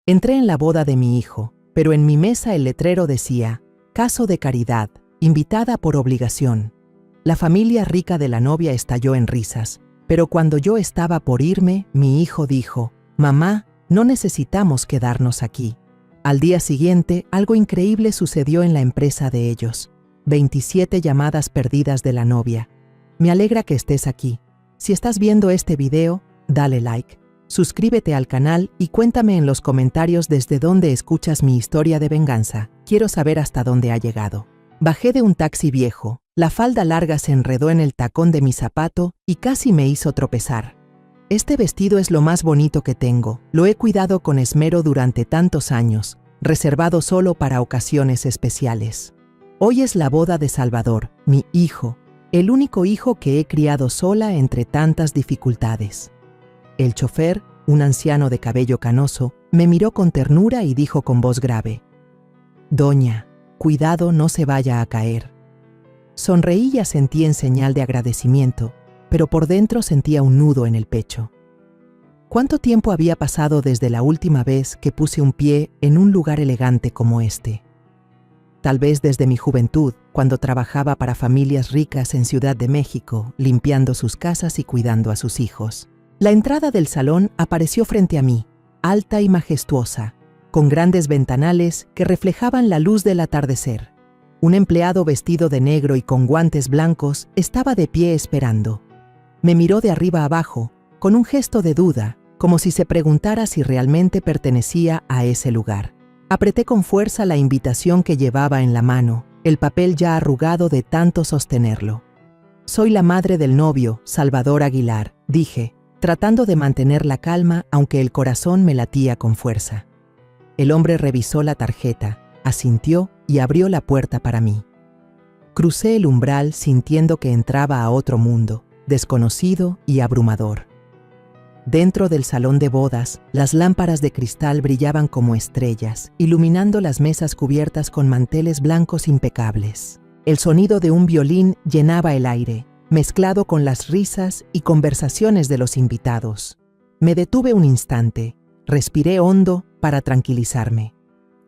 Entré en la boda de mi hijo, pero en mi mesa el letrero decía: caso de caridad, invitada por obligación. La familia rica de la novia estalló en risas, pero cuando yo estaba por irme, mi hijo dijo: mamá, no necesitamos quedarnos aquí. Al día siguiente, algo increíble sucedió en la empresa de ellos. 27 llamadas perdidas de la novia. Me alegra que estés aquí. Si estás viendo este video, dale like, suscríbete al canal y cuéntame en los comentarios desde dónde escuchas mi historia de venganza. Quiero saber hasta dónde ha llegado. Bajé de un taxi viejo. La falda larga se enredó en el tacón de mi zapato y casi me hizo tropezar. Este vestido es lo más bonito que tengo. Lo he cuidado con esmero durante tantos años, reservado solo para ocasiones especiales. Hoy es la boda de Salvador, mi hijo, el único hijo que he criado sola entre tantas dificultades. El chofer, un anciano de cabello canoso, me miró con ternura y dijo con voz grave: Doña, cuidado, no se vaya a caer. Sonreí y asentí en señal de agradecimiento, pero por dentro sentía un nudo en el pecho. ¿Cuánto tiempo había pasado desde la última vez que puse un pie en un lugar elegante como este? Tal vez desde mi juventud, cuando trabajaba para familias ricas en Ciudad de México, limpiando sus casas y cuidando a sus hijos. La entrada del salón apareció frente a mí, alta y majestuosa, con grandes ventanales que reflejaban la luz del atardecer. Un empleado vestido de negro y con guantes blancos estaba de pie esperando. Me miró de arriba abajo, con un gesto de duda, como si se preguntara si realmente pertenecía a ese lugar. Apreté con fuerza la invitación que llevaba en la mano, el papel ya arrugado de tanto sostenerlo. Soy la madre del novio, Salvador Aguilar, dije, tratando de mantener la calma aunque el corazón me latía con fuerza. El hombre revisó la tarjeta, asintió y abrió la puerta para mí. Crucé el umbral sintiendo que entraba a otro mundo, desconocido y abrumador. Dentro del salón de bodas, las lámparas de cristal brillaban como estrellas, iluminando las mesas cubiertas con manteles blancos impecables. El sonido de un violín llenaba el aire, mezclado con las risas y conversaciones de los invitados. Me detuve un instante, respiré hondo para tranquilizarme.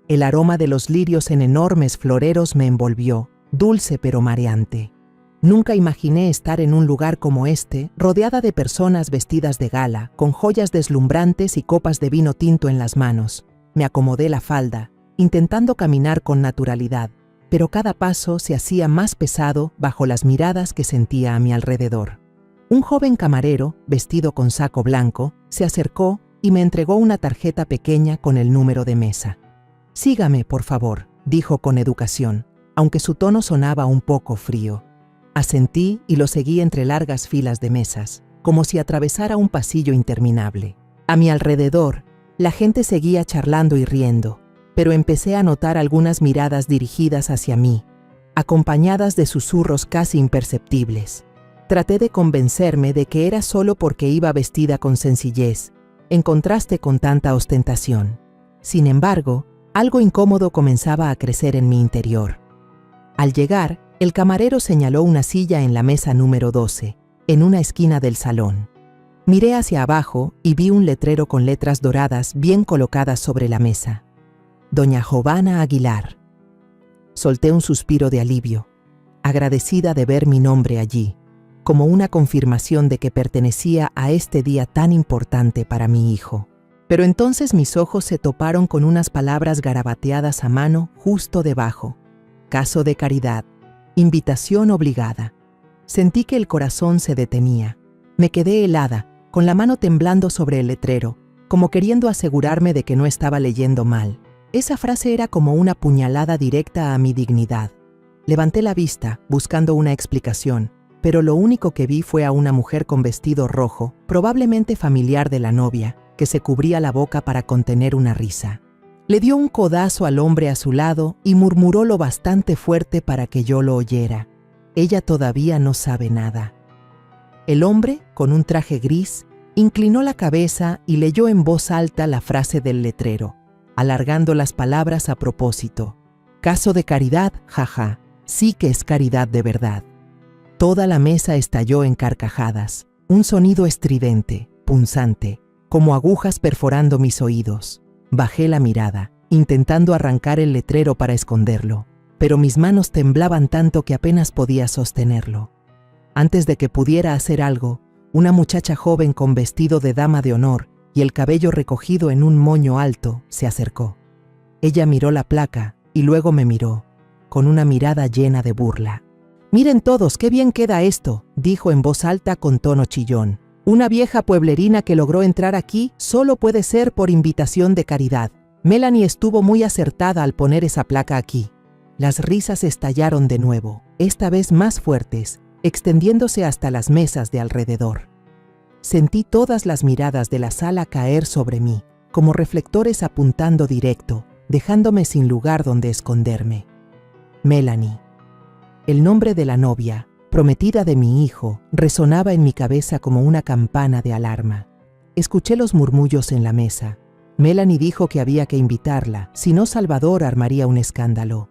El aroma de los lirios en enormes floreros me envolvió, dulce pero mareante. Nunca imaginé estar en un lugar como este, rodeada de personas vestidas de gala, con joyas deslumbrantes y copas de vino tinto en las manos. Me acomodé la falda, intentando caminar con naturalidad, pero cada paso se hacía más pesado bajo las miradas que sentía a mi alrededor. Un joven camarero, vestido con saco blanco, se acercó y me entregó una tarjeta pequeña con el número de mesa. «Sígame, por favor», dijo con educación, aunque su tono sonaba un poco frío. Asentí y lo seguí entre largas filas de mesas, como si atravesara un pasillo interminable. A mi alrededor, la gente seguía charlando y riendo, pero empecé a notar algunas miradas dirigidas hacia mí, acompañadas de susurros casi imperceptibles. Traté de convencerme de que era solo porque iba vestida con sencillez, en contraste con tanta ostentación. Sin embargo, algo incómodo comenzaba a crecer en mi interior. Al llegar, el camarero señaló una silla en la mesa número 12, en una esquina del salón. Miré hacia abajo y vi un letrero con letras doradas bien colocadas sobre la mesa. Doña Jovana Aguilar. Solté un suspiro de alivio, agradecida de ver mi nombre allí, como una confirmación de que pertenecía a este día tan importante para mi hijo. Pero entonces mis ojos se toparon con unas palabras garabateadas a mano justo debajo. Caso de caridad. Invitación obligada. Sentí que el corazón se detenía. Me quedé helada, con la mano temblando sobre el letrero, como queriendo asegurarme de que no estaba leyendo mal. Esa frase era como una puñalada directa a mi dignidad. Levanté la vista, buscando una explicación, pero lo único que vi fue a una mujer con vestido rojo, probablemente familiar de la novia, que se cubría la boca para contener una risa. Le dio un codazo al hombre a su lado y murmuró lo bastante fuerte para que yo lo oyera. Ella todavía no sabe nada. El hombre, con un traje gris, inclinó la cabeza y leyó en voz alta la frase del letrero, alargando las palabras a propósito. Caso de caridad, jaja, sí que es caridad de verdad. Toda la mesa estalló en carcajadas, un sonido estridente, punzante, como agujas perforando mis oídos. Bajé la mirada, intentando arrancar el letrero para esconderlo, pero mis manos temblaban tanto que apenas podía sostenerlo. Antes de que pudiera hacer algo, una muchacha joven con vestido de dama de honor y el cabello recogido en un moño alto se acercó. Ella miró la placa y luego me miró, con una mirada llena de burla. «Miren todos, qué bien queda esto», dijo en voz alta con tono chillón. «Una vieja pueblerina que logró entrar aquí solo puede ser por invitación de caridad. Melanie estuvo muy acertada al poner esa placa aquí». Las risas estallaron de nuevo, esta vez más fuertes, extendiéndose hasta las mesas de alrededor. Sentí todas las miradas de la sala caer sobre mí, como reflectores apuntando directo, dejándome sin lugar donde esconderme. Melanie. El nombre de la novia, prometida de mi hijo, resonaba en mi cabeza como una campana de alarma. Escuché los murmullos en la mesa. Melanie dijo que había que invitarla, si no Salvador armaría un escándalo.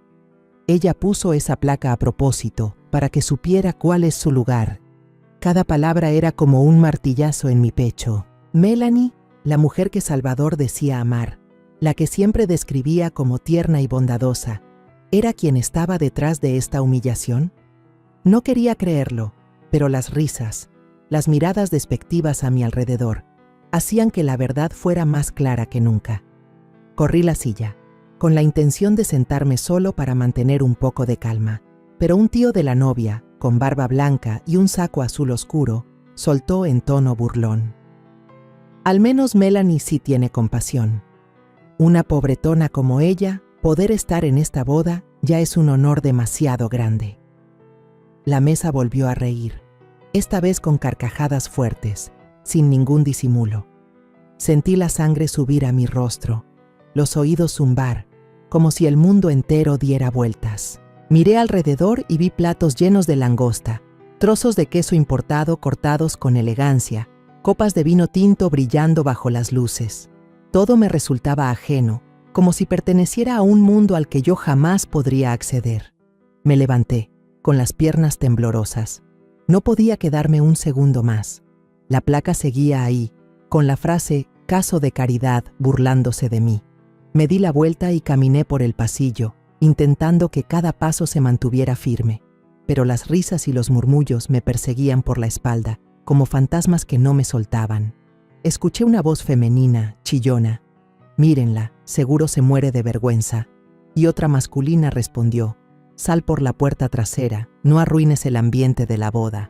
Ella puso esa placa a propósito, para que supiera cuál es su lugar. Cada palabra era como un martillazo en mi pecho. Melanie, la mujer que Salvador decía amar, la que siempre describía como tierna y bondadosa, ¿era quien estaba detrás de esta humillación? No quería creerlo, pero las risas, las miradas despectivas a mi alrededor, hacían que la verdad fuera más clara que nunca. Corrí la silla, con la intención de sentarme solo para mantener un poco de calma, pero un tío de la novia, con barba blanca y un saco azul oscuro, soltó en tono burlón. «Al menos Melanie sí tiene compasión. Una pobretona como ella, poder estar en esta boda ya es un honor demasiado grande». La mesa volvió a reír, esta vez con carcajadas fuertes, sin ningún disimulo. Sentí la sangre subir a mi rostro, los oídos zumbar, como si el mundo entero diera vueltas. Miré alrededor y vi platos llenos de langosta, trozos de queso importado cortados con elegancia, copas de vino tinto brillando bajo las luces. Todo me resultaba ajeno, como si perteneciera a un mundo al que yo jamás podría acceder. Me levanté, con las piernas temblorosas. No podía quedarme un segundo más. La placa seguía ahí, con la frase «caso de caridad» burlándose de mí. Me di la vuelta y caminé por el pasillo, intentando que cada paso se mantuviera firme, pero las risas y los murmullos me perseguían por la espalda, como fantasmas que no me soltaban. Escuché una voz femenina, chillona. «Mírenla, seguro se muere de vergüenza». Y otra masculina respondió: «Sal por la puerta trasera, no arruines el ambiente de la boda».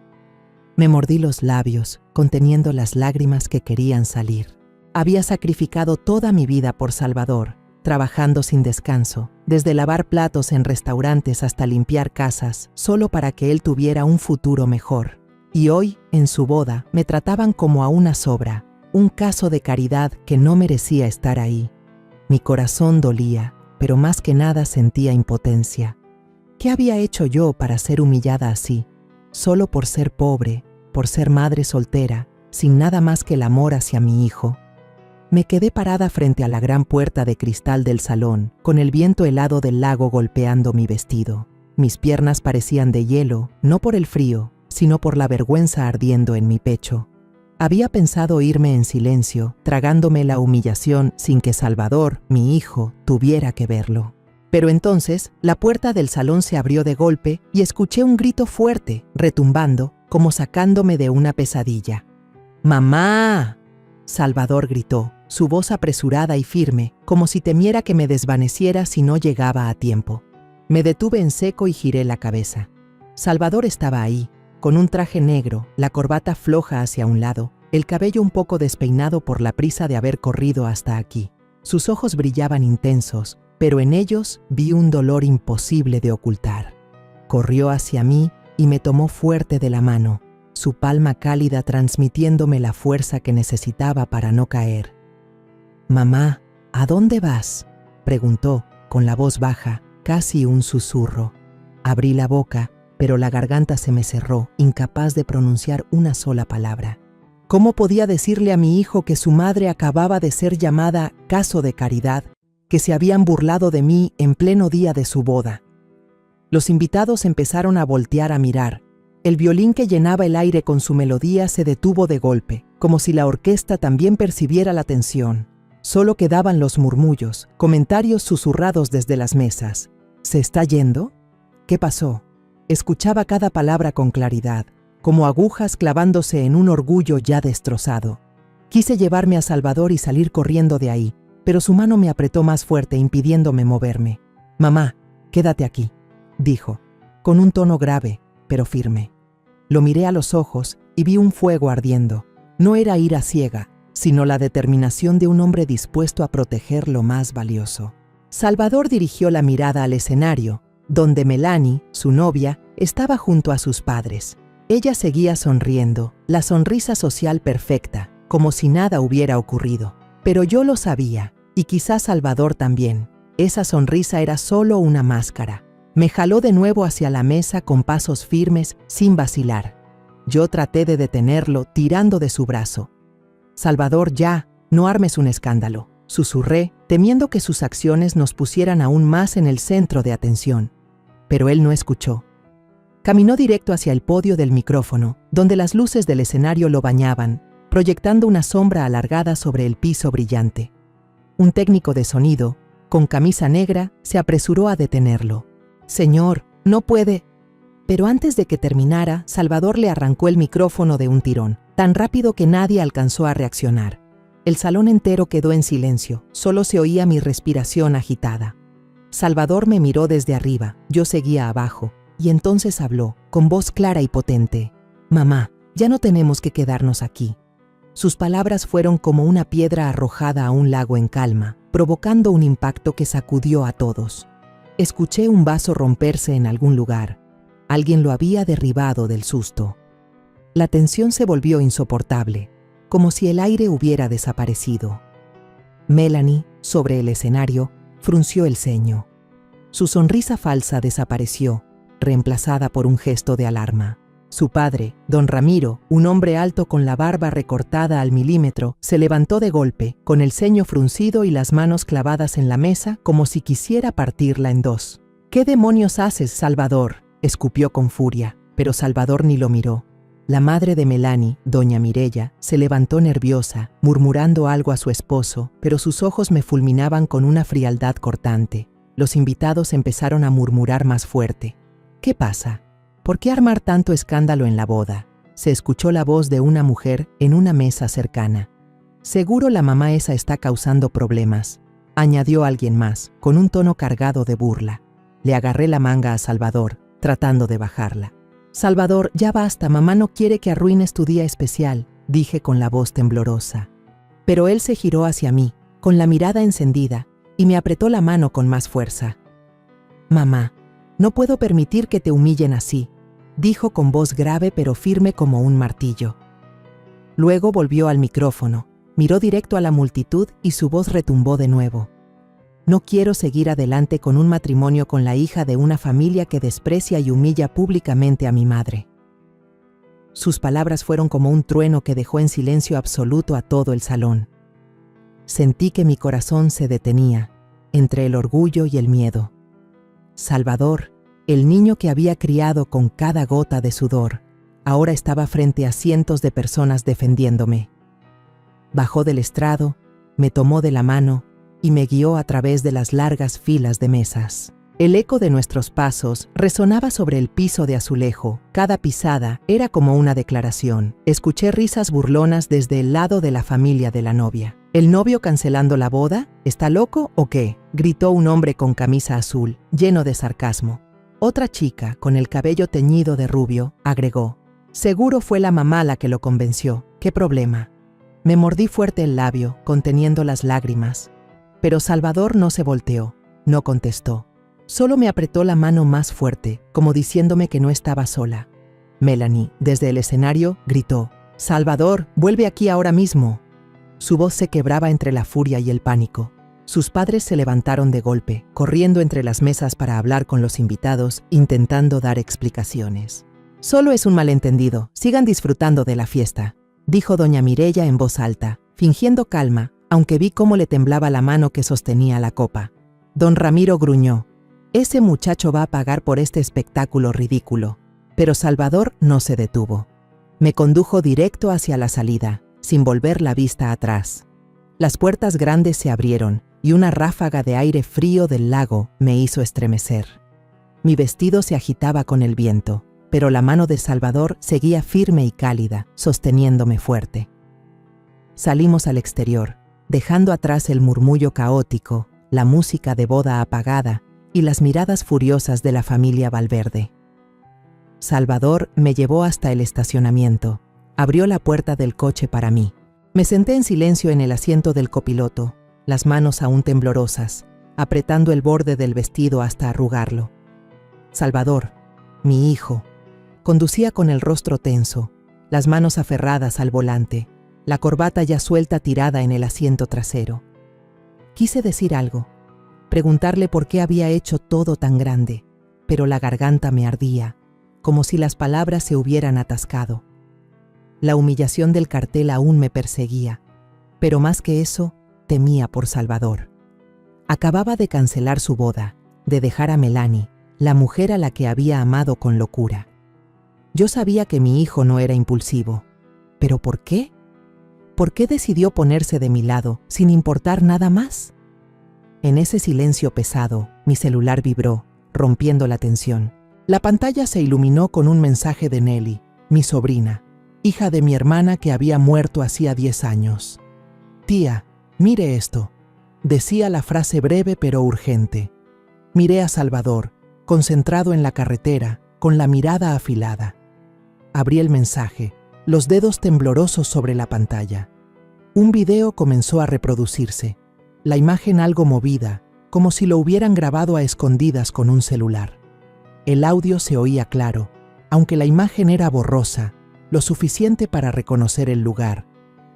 Me mordí los labios, conteniendo las lágrimas que querían salir. Había sacrificado toda mi vida por Salvador, trabajando sin descanso, desde lavar platos en restaurantes hasta limpiar casas, solo para que él tuviera un futuro mejor. Y hoy, en su boda, me trataban como a una sobra, un caso de caridad que no merecía estar ahí. Mi corazón dolía, pero más que nada sentía impotencia. ¿Qué había hecho yo para ser humillada así? Solo por ser pobre, por ser madre soltera, sin nada más que el amor hacia mi hijo. Me quedé parada frente a la gran puerta de cristal del salón, con el viento helado del lago golpeando mi vestido. Mis piernas parecían de hielo, no por el frío, sino por la vergüenza ardiendo en mi pecho. Había pensado irme en silencio, tragándome la humillación sin que Salvador, mi hijo, tuviera que verlo. Pero entonces, la puerta del salón se abrió de golpe y escuché un grito fuerte, retumbando, como sacándome de una pesadilla. «¡Mamá!». Salvador gritó, su voz apresurada y firme, como si temiera que me desvaneciera si no llegaba a tiempo. Me detuve en seco y giré la cabeza. Salvador estaba ahí, con un traje negro, la corbata floja hacia un lado, el cabello un poco despeinado por la prisa de haber corrido hasta aquí. Sus ojos brillaban intensos, pero en ellos vi un dolor imposible de ocultar. Corrió hacia mí y me tomó fuerte de la mano, su palma cálida transmitiéndome la fuerza que necesitaba para no caer. «Mamá, ¿a dónde vas?», preguntó, con la voz baja, casi un susurro. Abrí la boca, pero la garganta se me cerró, incapaz de pronunciar una sola palabra. ¿Cómo podía decirle a mi hijo que su madre acababa de ser llamada caso de caridad, que se habían burlado de mí en pleno día de su boda? Los invitados empezaron a voltear a mirar. El violín que llenaba el aire con su melodía se detuvo de golpe, como si la orquesta también percibiera la tensión. Solo quedaban los murmullos, comentarios susurrados desde las mesas. ¿Se está yendo? ¿Qué pasó? Escuchaba cada palabra con claridad, como agujas clavándose en un orgullo ya destrozado. Quise llevarme a Salvador y salir corriendo de ahí, pero su mano me apretó más fuerte, impidiéndome moverme. «Mamá, quédate aquí», dijo, con un tono grave, pero firme. Lo miré a los ojos y vi un fuego ardiendo. No era ira ciega, sino la determinación de un hombre dispuesto a proteger lo más valioso. Salvador dirigió la mirada al escenario, donde Melanie, su novia, estaba junto a sus padres. Ella seguía sonriendo, la sonrisa social perfecta, como si nada hubiera ocurrido. Pero yo lo sabía, y quizás Salvador también. Esa sonrisa era solo una máscara. Me jaló de nuevo hacia la mesa con pasos firmes, sin vacilar. Yo traté de detenerlo, tirando de su brazo. «Salvador, ya, no armes un escándalo», susurré, temiendo que sus acciones nos pusieran aún más en el centro de atención. Pero él no escuchó. Caminó directo hacia el podio del micrófono, donde las luces del escenario lo bañaban, proyectando una sombra alargada sobre el piso brillante. Un técnico de sonido, con camisa negra, se apresuró a detenerlo. «Señor, no puede». Pero antes de que terminara, Salvador le arrancó el micrófono de un tirón, tan rápido que nadie alcanzó a reaccionar. El salón entero quedó en silencio, solo se oía mi respiración agitada. Salvador me miró desde arriba, yo seguía abajo, y entonces habló, con voz clara y potente. «Mamá, ya no tenemos que quedarnos aquí». Sus palabras fueron como una piedra arrojada a un lago en calma, provocando un impacto que sacudió a todos. Escuché un vaso romperse en algún lugar. Alguien lo había derribado del susto. La tensión se volvió insoportable, como si el aire hubiera desaparecido. Melanie, sobre el escenario, frunció el ceño. Su sonrisa falsa desapareció, reemplazada por un gesto de alarma. Su padre, don Ramiro, un hombre alto con la barba recortada al milímetro, se levantó de golpe, con el ceño fruncido y las manos clavadas en la mesa como si quisiera partirla en dos. «¿Qué demonios haces, Salvador?», escupió con furia, pero Salvador ni lo miró. La madre de Melanie, doña Mireya, se levantó nerviosa, murmurando algo a su esposo, pero sus ojos me fulminaban con una frialdad cortante. Los invitados empezaron a murmurar más fuerte. «¿Qué pasa? ¿Por qué armar tanto escándalo en la boda?», se escuchó la voz de una mujer en una mesa cercana. «Seguro la mamá esa está causando problemas», añadió alguien más, con un tono cargado de burla. Le agarré la manga a Salvador, tratando de bajarla. «Salvador, ya basta, mamá no quiere que arruines tu día especial», dije con la voz temblorosa. Pero él se giró hacia mí, con la mirada encendida, y me apretó la mano con más fuerza. «Mamá, no puedo permitir que te humillen así», dijo con voz grave pero firme como un martillo. Luego volvió al micrófono, miró directo a la multitud y su voz retumbó de nuevo. «No quiero seguir adelante con un matrimonio con la hija de una familia que desprecia y humilla públicamente a mi madre». Sus palabras fueron como un trueno que dejó en silencio absoluto a todo el salón. Sentí que mi corazón se detenía, entre el orgullo y el miedo. Salvador, el niño que había criado con cada gota de sudor, ahora estaba frente a cientos de personas defendiéndome. Bajó del estrado, me tomó de la mano y me guió a través de las largas filas de mesas. El eco de nuestros pasos resonaba sobre el piso de azulejo. Cada pisada era como una declaración. Escuché risas burlonas desde el lado de la familia de la novia. «¿El novio cancelando la boda? ¿Está loco o qué?», gritó un hombre con camisa azul, lleno de sarcasmo. Otra chica, con el cabello teñido de rubio, agregó: «Seguro fue la mamá la que lo convenció. ¿Qué problema?». Me mordí fuerte el labio, conteniendo las lágrimas. Pero Salvador no se volteó, no contestó. Solo me apretó la mano más fuerte, como diciéndome que no estaba sola. Melanie, desde el escenario, gritó: «Salvador, vuelve aquí ahora mismo». Su voz se quebraba entre la furia y el pánico. Sus padres se levantaron de golpe, corriendo entre las mesas para hablar con los invitados, intentando dar explicaciones. «Solo es un malentendido, sigan disfrutando de la fiesta», dijo doña Mireya en voz alta, fingiendo calma, aunque vi cómo le temblaba la mano que sostenía la copa. Don Ramiro gruñó: «Ese muchacho va a pagar por este espectáculo ridículo». Pero Salvador no se detuvo. Me condujo directo hacia la salida, sin volver la vista atrás. Las puertas grandes se abrieron y una ráfaga de aire frío del lago me hizo estremecer. Mi vestido se agitaba con el viento, pero la mano de Salvador seguía firme y cálida, sosteniéndome fuerte. Salimos al exterior, dejando atrás el murmullo caótico, la música de boda apagada y las miradas furiosas de la familia Valverde. Salvador me llevó hasta el estacionamiento, abrió la puerta del coche para mí. Me senté en silencio en el asiento del copiloto, las manos aún temblorosas, apretando el borde del vestido hasta arrugarlo. Salvador, mi hijo, conducía con el rostro tenso, las manos aferradas al volante, la corbata ya suelta tirada en el asiento trasero. Quise decir algo, preguntarle por qué había hecho todo tan grande, pero la garganta me ardía, como si las palabras se hubieran atascado. La humillación del cartel aún me perseguía, pero más que eso, temía por Salvador. Acababa de cancelar su boda, de dejar a Melanie, la mujer a la que había amado con locura. Yo sabía que mi hijo no era impulsivo, pero ¿por qué? ¿Por qué decidió ponerse de mi lado sin importar nada más? En ese silencio pesado, mi celular vibró, rompiendo la tensión. La pantalla se iluminó con un mensaje de Nelly, mi sobrina, hija de mi hermana que había muerto hacía 10 años. «Tía, mire esto», decía la frase breve pero urgente. Miré a Salvador, concentrado en la carretera, con la mirada afilada. Abrí el mensaje, los dedos temblorosos sobre la pantalla. Un video comenzó a reproducirse, la imagen algo movida, como si lo hubieran grabado a escondidas con un celular. El audio se oía claro, aunque la imagen era borrosa, lo suficiente para reconocer el lugar,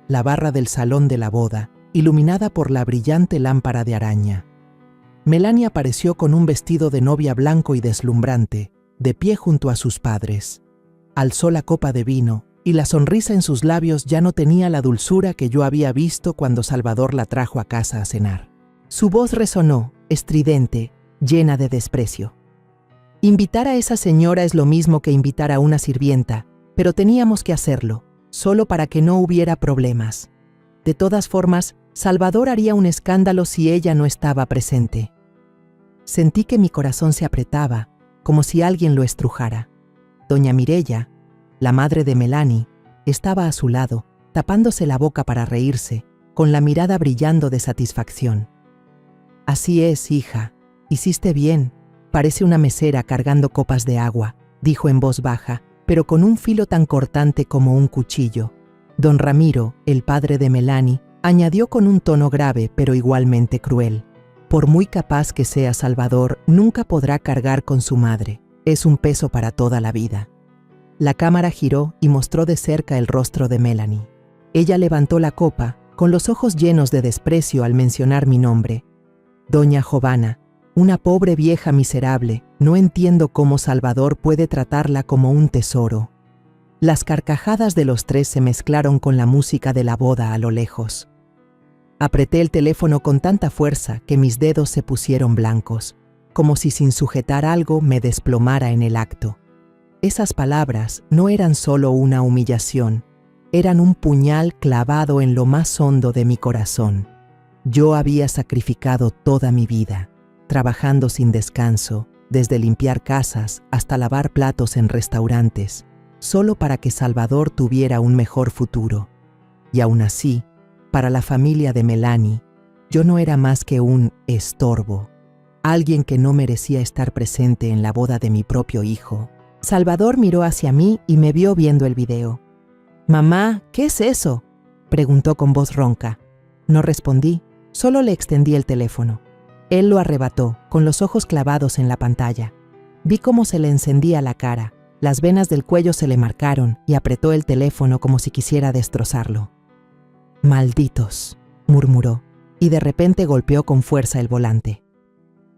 la barra del salón de la boda, iluminada por la brillante lámpara de araña. Melanie apareció con un vestido de novia blanco y deslumbrante, de pie junto a sus padres. Alzó la copa de vino, y la sonrisa en sus labios ya no tenía la dulzura que yo había visto cuando Salvador la trajo a casa a cenar. Su voz resonó, estridente, llena de desprecio. Invitar a esa señora es lo mismo que invitar a una sirvienta, pero teníamos que hacerlo, solo para que no hubiera problemas. De todas formas, Salvador haría un escándalo si ella no estaba presente. Sentí que mi corazón se apretaba, como si alguien lo estrujara. Doña Mireya, la madre de Melanie, estaba a su lado, tapándose la boca para reírse, con la mirada brillando de satisfacción. «Así es, hija, hiciste bien, parece una mesera cargando copas de agua», dijo en voz baja, pero con un filo tan cortante como un cuchillo. Don Ramiro, el padre de Melanie, añadió con un tono grave pero igualmente cruel: «Por muy capaz que sea Salvador, nunca podrá cargar con su madre. Es un peso para toda la vida». La cámara giró y mostró de cerca el rostro de Melanie. Ella levantó la copa, con los ojos llenos de desprecio al mencionar mi nombre. «Doña Jovana, una pobre vieja miserable, no entiendo cómo Salvador puede tratarla como un tesoro». Las carcajadas de los tres se mezclaron con la música de la boda a lo lejos. Apreté el teléfono con tanta fuerza que mis dedos se pusieron blancos, como si sin sujetar algo me desplomara en el acto. Esas palabras no eran solo una humillación, eran un puñal clavado en lo más hondo de mi corazón. Yo había sacrificado toda mi vida, trabajando sin descanso, desde limpiar casas hasta lavar platos en restaurantes, solo para que Salvador tuviera un mejor futuro. Y aún así, para la familia de Melanie, yo no era más que un estorbo, alguien que no merecía estar presente en la boda de mi propio hijo. Salvador miró hacia mí y me vio viendo el video. «Mamá, ¿qué es eso?», preguntó con voz ronca. No respondí, solo le extendí el teléfono. Él lo arrebató, con los ojos clavados en la pantalla. Vi cómo se le encendía la cara, las venas del cuello se le marcaron y apretó el teléfono como si quisiera destrozarlo. «Malditos», murmuró, y de repente golpeó con fuerza el volante.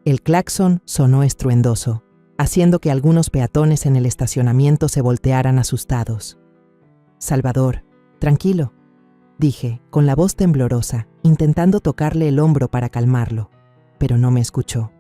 El claxon sonó estruendoso, haciendo que algunos peatones en el estacionamiento se voltearan asustados. «Salvador, tranquilo», dije, con la voz temblorosa, intentando tocarle el hombro para calmarlo, pero no me escuchó.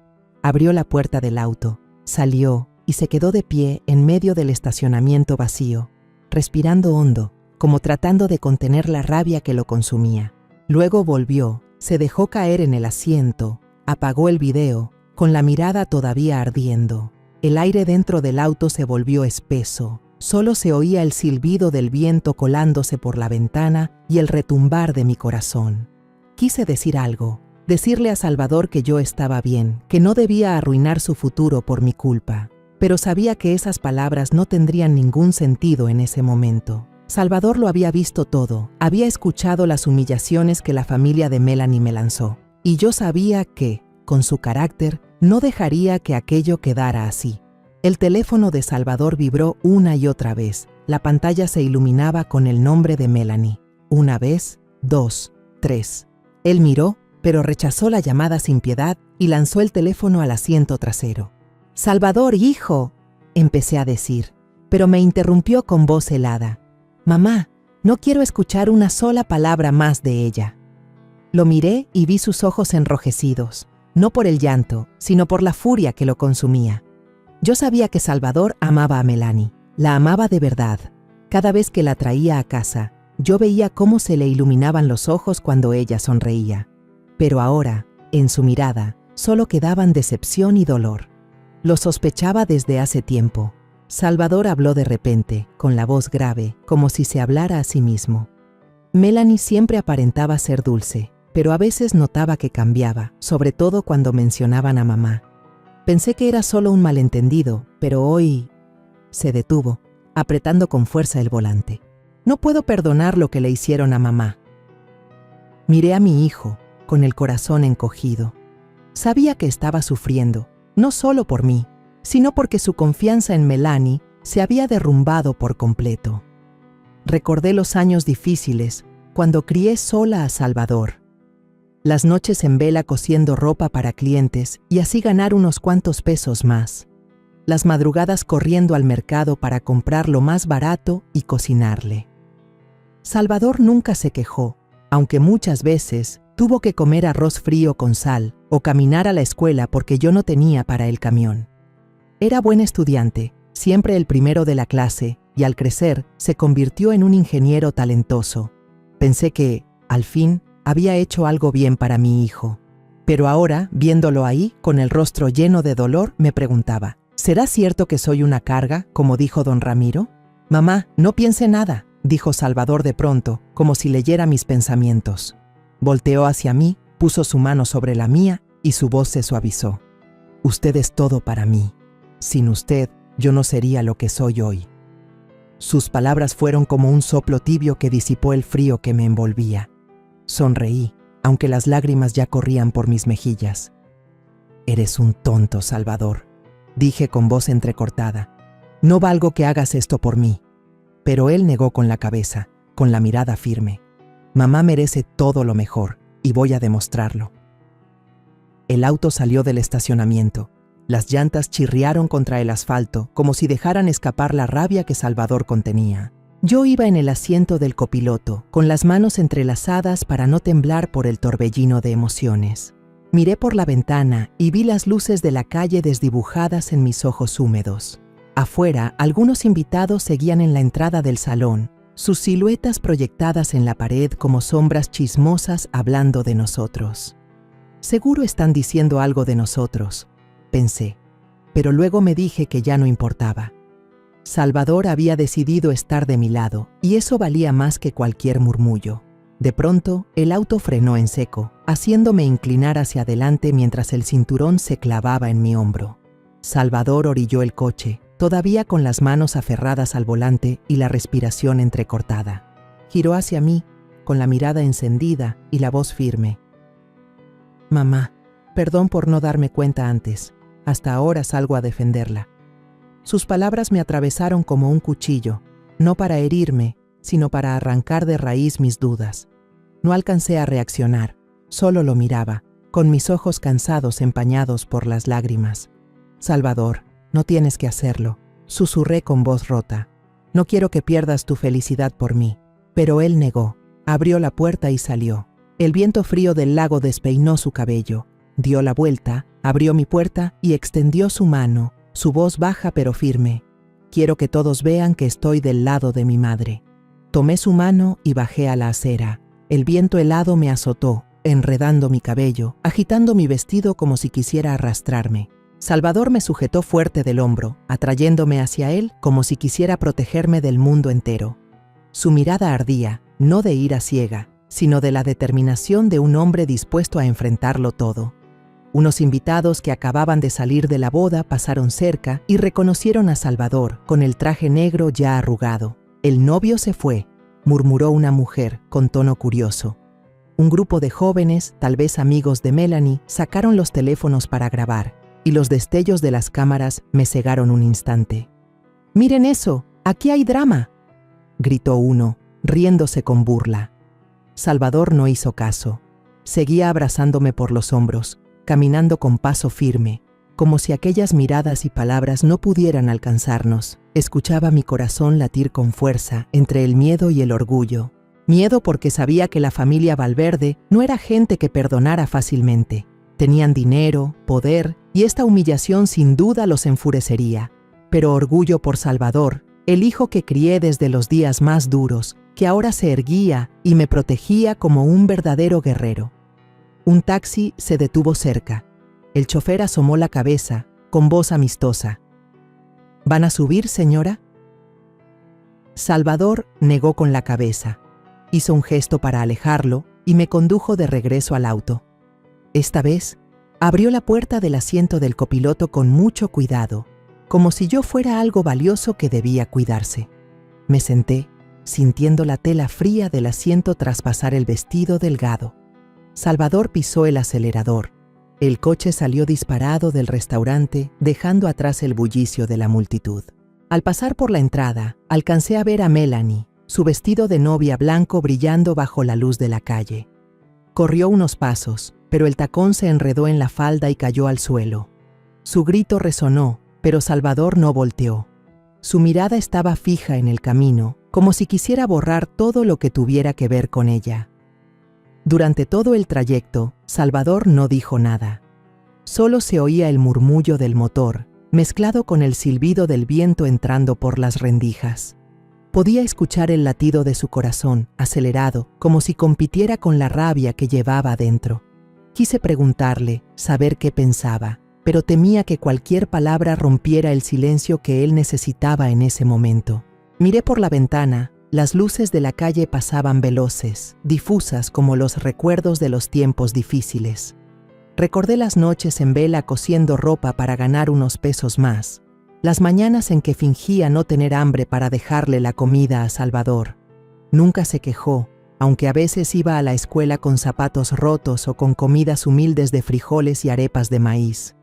Abrió la puerta del auto, salió y se quedó de pie en medio del estacionamiento vacío, respirando hondo, como tratando de contener la rabia que lo consumía. Luego volvió, se dejó caer en el asiento, apagó el video, con la mirada todavía ardiendo. El aire dentro del auto se volvió espeso. Solo se oía el silbido del viento colándose por la ventana y el retumbar de mi corazón. Quise decir algo, decirle a Salvador que yo estaba bien, que no debía arruinar su futuro por mi culpa, pero sabía que esas palabras no tendrían ningún sentido en ese momento. Salvador lo había visto todo, había escuchado las humillaciones que la familia de Melanie me lanzó, y yo sabía que, con su carácter, no dejaría que aquello quedara así. El teléfono de Salvador vibró una y otra vez. La pantalla se iluminaba con el nombre de Melanie. Una vez, 2, 3. Él miró, pero rechazó la llamada sin piedad y lanzó el teléfono al asiento trasero. «Salvador, hijo», empecé a decir, pero me interrumpió con voz helada. «Mamá, no quiero escuchar una sola palabra más de ella». Lo miré y vi sus ojos enrojecidos, no por el llanto, sino por la furia que lo consumía. Yo sabía que Salvador amaba a Melanie, la amaba de verdad. Cada vez que la traía a casa, yo veía cómo se le iluminaban los ojos cuando ella sonreía. Pero ahora, en su mirada, solo quedaban decepción y dolor. Lo sospechaba desde hace tiempo. Salvador habló de repente, con la voz grave, como si se hablara a sí mismo. Melanie siempre aparentaba ser dulce, pero a veces notaba que cambiaba, sobre todo cuando mencionaban a mamá. Pensé que era solo un malentendido, pero hoy… Se detuvo, apretando con fuerza el volante. No puedo perdonar lo que le hicieron a mamá. Miré a mi hijo, con el corazón encogido. Sabía que estaba sufriendo, no solo por mí, sino porque su confianza en Melanie se había derrumbado por completo. Recordé los años difíciles, cuando crié sola a Salvador. Las noches en vela cosiendo ropa para clientes y así ganar unos cuantos pesos más. Las madrugadas corriendo al mercado para comprar lo más barato y cocinarle. Salvador nunca se quejó, aunque muchas veces tuvo que comer arroz frío con sal o caminar a la escuela porque yo no tenía para el camión. Era buen estudiante, siempre el primero de la clase, y al crecer se convirtió en un ingeniero talentoso. Pensé que, al fin, había hecho algo bien para mi hijo. Pero ahora, viéndolo ahí, con el rostro lleno de dolor, me preguntaba, ¿será cierto que soy una carga, como dijo don Ramiro? «Mamá, no piense nada», dijo Salvador de pronto, como si leyera mis pensamientos. Volteó hacia mí, puso su mano sobre la mía y su voz se suavizó. «Usted es todo para mí. Sin usted, yo no sería lo que soy hoy». Sus palabras fueron como un soplo tibio que disipó el frío que me envolvía. Sonreí, aunque las lágrimas ya corrían por mis mejillas. «Eres un tonto, Salvador», dije con voz entrecortada. «No valgo que hagas esto por mí». Pero él negó con la cabeza, con la mirada firme. «Mamá merece todo lo mejor, y voy a demostrarlo». El auto salió del estacionamiento. Las llantas chirriaron contra el asfalto, como si dejaran escapar la rabia que Salvador contenía. Yo iba en el asiento del copiloto, con las manos entrelazadas para no temblar por el torbellino de emociones. Miré por la ventana y vi las luces de la calle desdibujadas en mis ojos húmedos. Afuera, algunos invitados seguían en la entrada del salón, sus siluetas proyectadas en la pared como sombras chismosas hablando de nosotros. «Seguro están diciendo algo de nosotros», pensé, pero luego me dije que ya no importaba. Salvador había decidido estar de mi lado, y eso valía más que cualquier murmullo. De pronto, el auto frenó en seco, haciéndome inclinar hacia adelante mientras el cinturón se clavaba en mi hombro. Salvador orilló el coche, todavía con las manos aferradas al volante y la respiración entrecortada. Giró hacia mí, con la mirada encendida y la voz firme. «Mamá, perdón por no darme cuenta antes. Hasta ahora salgo a defenderla». Sus palabras me atravesaron como un cuchillo, no para herirme, sino para arrancar de raíz mis dudas. No alcancé a reaccionar, solo lo miraba, con mis ojos cansados empañados por las lágrimas. «Salvador, no tienes que hacerlo», susurré con voz rota. «No quiero que pierdas tu felicidad por mí». Pero él negó, abrió la puerta y salió. El viento frío del lago despeinó su cabello, dio la vuelta, abrió mi puerta y extendió su mano, su voz baja pero firme. «Quiero que todos vean que estoy del lado de mi madre». Tomé su mano y bajé a la acera. El viento helado me azotó, enredando mi cabello, agitando mi vestido como si quisiera arrastrarme. Salvador me sujetó fuerte del hombro, atrayéndome hacia él como si quisiera protegerme del mundo entero. Su mirada ardía, no de ira ciega, sino de la determinación de un hombre dispuesto a enfrentarlo todo. Unos invitados que acababan de salir de la boda pasaron cerca y reconocieron a Salvador, con el traje negro ya arrugado. «El novio se fue», murmuró una mujer con tono curioso. Un grupo de jóvenes, tal vez amigos de Melanie, sacaron los teléfonos para grabar, y los destellos de las cámaras me cegaron un instante. «¡Miren eso! ¡Aquí hay drama!», gritó uno, riéndose con burla. Salvador no hizo caso. Seguía abrazándome por los hombros, caminando con paso firme, como si aquellas miradas y palabras no pudieran alcanzarnos. Escuchaba mi corazón latir con fuerza entre el miedo y el orgullo. Miedo porque sabía que la familia Valverde no era gente que perdonara fácilmente. Tenían dinero, poder, y esta humillación sin duda los enfurecería. Pero orgullo por Salvador, el hijo que crié desde los días más duros, que ahora se erguía y me protegía como un verdadero guerrero. Un taxi se detuvo cerca. El chofer asomó la cabeza, con voz amistosa. «¿Van a subir, señora?». Salvador negó con la cabeza. Hizo un gesto para alejarlo y me condujo de regreso al auto. Esta vez, abrió la puerta del asiento del copiloto con mucho cuidado, como si yo fuera algo valioso que debía cuidarse. Me senté, sintiendo la tela fría del asiento traspasar el vestido delgado. Salvador pisó el acelerador. El coche salió disparado del restaurante, dejando atrás el bullicio de la multitud. Al pasar por la entrada, alcancé a ver a Melanie, su vestido de novia blanco brillando bajo la luz de la calle. Corrió unos pasos, pero el tacón se enredó en la falda y cayó al suelo. Su grito resonó, pero Salvador no volteó. Su mirada estaba fija en el camino, como si quisiera borrar todo lo que tuviera que ver con ella. Durante todo el trayecto, Salvador no dijo nada. Solo se oía el murmullo del motor, mezclado con el silbido del viento entrando por las rendijas. Podía escuchar el latido de su corazón, acelerado, como si compitiera con la rabia que llevaba adentro. Quise preguntarle, saber qué pensaba, pero temía que cualquier palabra rompiera el silencio que él necesitaba en ese momento. Miré por la ventana. Las luces de la calle pasaban veloces, difusas como los recuerdos de los tiempos difíciles. Recordé las noches en vela cosiendo ropa para ganar unos pesos más, las mañanas en que fingía no tener hambre para dejarle la comida a Salvador. Nunca se quejó, aunque a veces iba a la escuela con zapatos rotos o con comidas humildes de frijoles y arepas de maíz.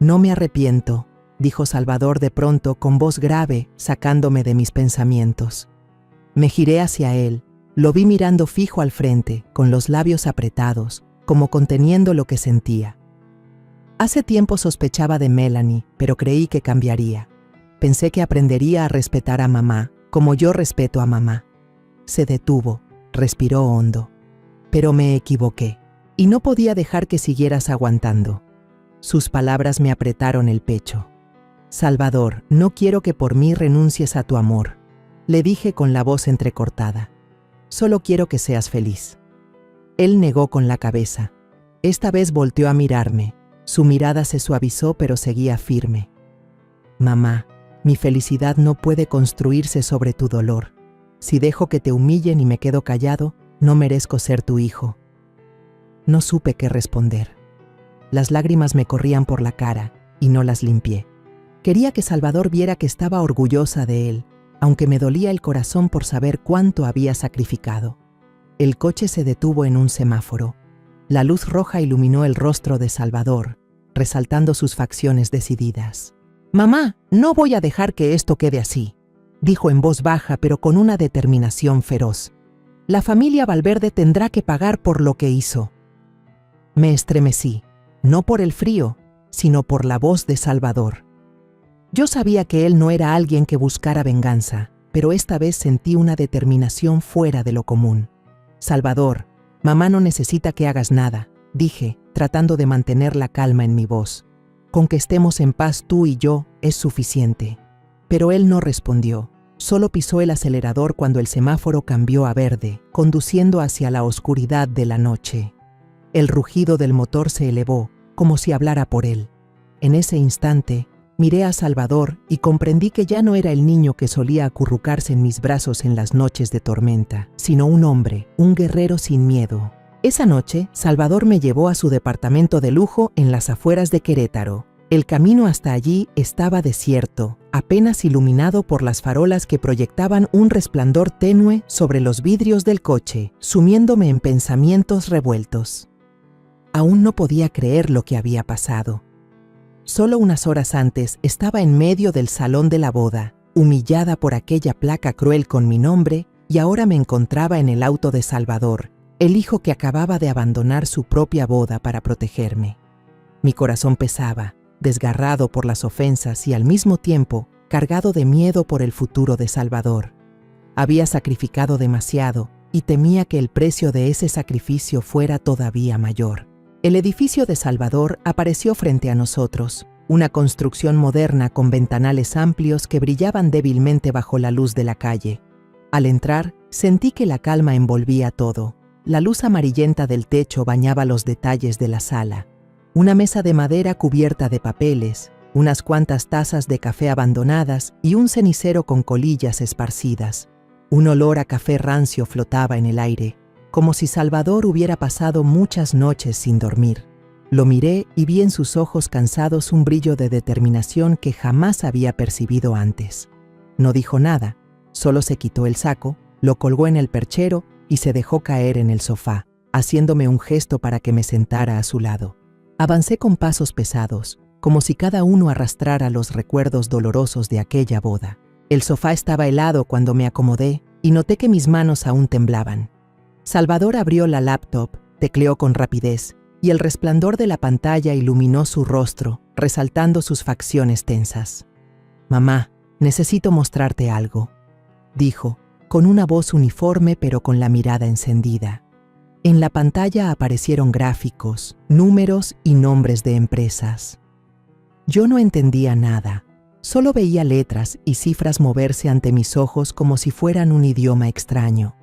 «No me arrepiento», dijo Salvador de pronto con voz grave, sacándome de mis pensamientos. Me giré hacia él, lo vi mirando fijo al frente, con los labios apretados, como conteniendo lo que sentía. Hace tiempo sospechaba de Melanie, pero creí que cambiaría. Pensé que aprendería a respetar a mamá, como yo respeto a mamá. Se detuvo, respiró hondo. Pero me equivoqué, y no podía dejar que siguieras aguantando. Sus palabras me apretaron el pecho. «Salvador, no quiero que por mí renuncies a tu amor», le dije con la voz entrecortada. «Solo quiero que seas feliz». Él negó con la cabeza. Esta vez volteó a mirarme. Su mirada se suavizó pero seguía firme. «Mamá, mi felicidad no puede construirse sobre tu dolor. Si dejo que te humillen y me quedo callado, no merezco ser tu hijo». No supe qué responder. Las lágrimas me corrían por la cara y no las limpié. Quería que Salvador viera que estaba orgullosa de él, aunque me dolía el corazón por saber cuánto había sacrificado. El coche se detuvo en un semáforo. La luz roja iluminó el rostro de Salvador, resaltando sus facciones decididas. «Mamá, no voy a dejar que esto quede así», dijo en voz baja pero con una determinación feroz. «La familia Valverde tendrá que pagar por lo que hizo». Me estremecí, no por el frío, sino por la voz de Salvador. Yo sabía que él no era alguien que buscara venganza, pero esta vez sentí una determinación fuera de lo común. «Salvador, mamá no necesita que hagas nada», dije, tratando de mantener la calma en mi voz. «Con que estemos en paz tú y yo es suficiente». Pero él no respondió. Solo pisó el acelerador cuando el semáforo cambió a verde, conduciendo hacia la oscuridad de la noche. El rugido del motor se elevó, como si hablara por él. En ese instante, miré a Salvador y comprendí que ya no era el niño que solía acurrucarse en mis brazos en las noches de tormenta, sino un hombre, un guerrero sin miedo. Esa noche, Salvador me llevó a su departamento de lujo en las afueras de Querétaro. El camino hasta allí estaba desierto, apenas iluminado por las farolas que proyectaban un resplandor tenue sobre los vidrios del coche, sumiéndome en pensamientos revueltos. Aún no podía creer lo que había pasado. Solo unas horas antes estaba en medio del salón de la boda, humillada por aquella placa cruel con mi nombre, y ahora me encontraba en el auto de Salvador, el hijo que acababa de abandonar su propia boda para protegerme. Mi corazón pesaba, desgarrado por las ofensas y al mismo tiempo cargado de miedo por el futuro de Salvador. Había sacrificado demasiado y temía que el precio de ese sacrificio fuera todavía mayor. El edificio de Salvador apareció frente a nosotros, una construcción moderna con ventanales amplios que brillaban débilmente bajo la luz de la calle. Al entrar, sentí que la calma envolvía todo. La luz amarillenta del techo bañaba los detalles de la sala. Una mesa de madera cubierta de papeles, unas cuantas tazas de café abandonadas y un cenicero con colillas esparcidas. Un olor a café rancio flotaba en el aire, como si Salvador hubiera pasado muchas noches sin dormir. Lo miré y vi en sus ojos cansados un brillo de determinación que jamás había percibido antes. No dijo nada, solo se quitó el saco, lo colgó en el perchero y se dejó caer en el sofá, haciéndome un gesto para que me sentara a su lado. Avancé con pasos pesados, como si cada uno arrastrara los recuerdos dolorosos de aquella boda. El sofá estaba helado cuando me acomodé y noté que mis manos aún temblaban. Salvador abrió la laptop, tecleó con rapidez, y el resplandor de la pantalla iluminó su rostro, resaltando sus facciones tensas. «Mamá, necesito mostrarte algo», dijo, con una voz uniforme pero con la mirada encendida. En la pantalla aparecieron gráficos, números y nombres de empresas. Yo no entendía nada, solo veía letras y cifras moverse ante mis ojos como si fueran un idioma extraño.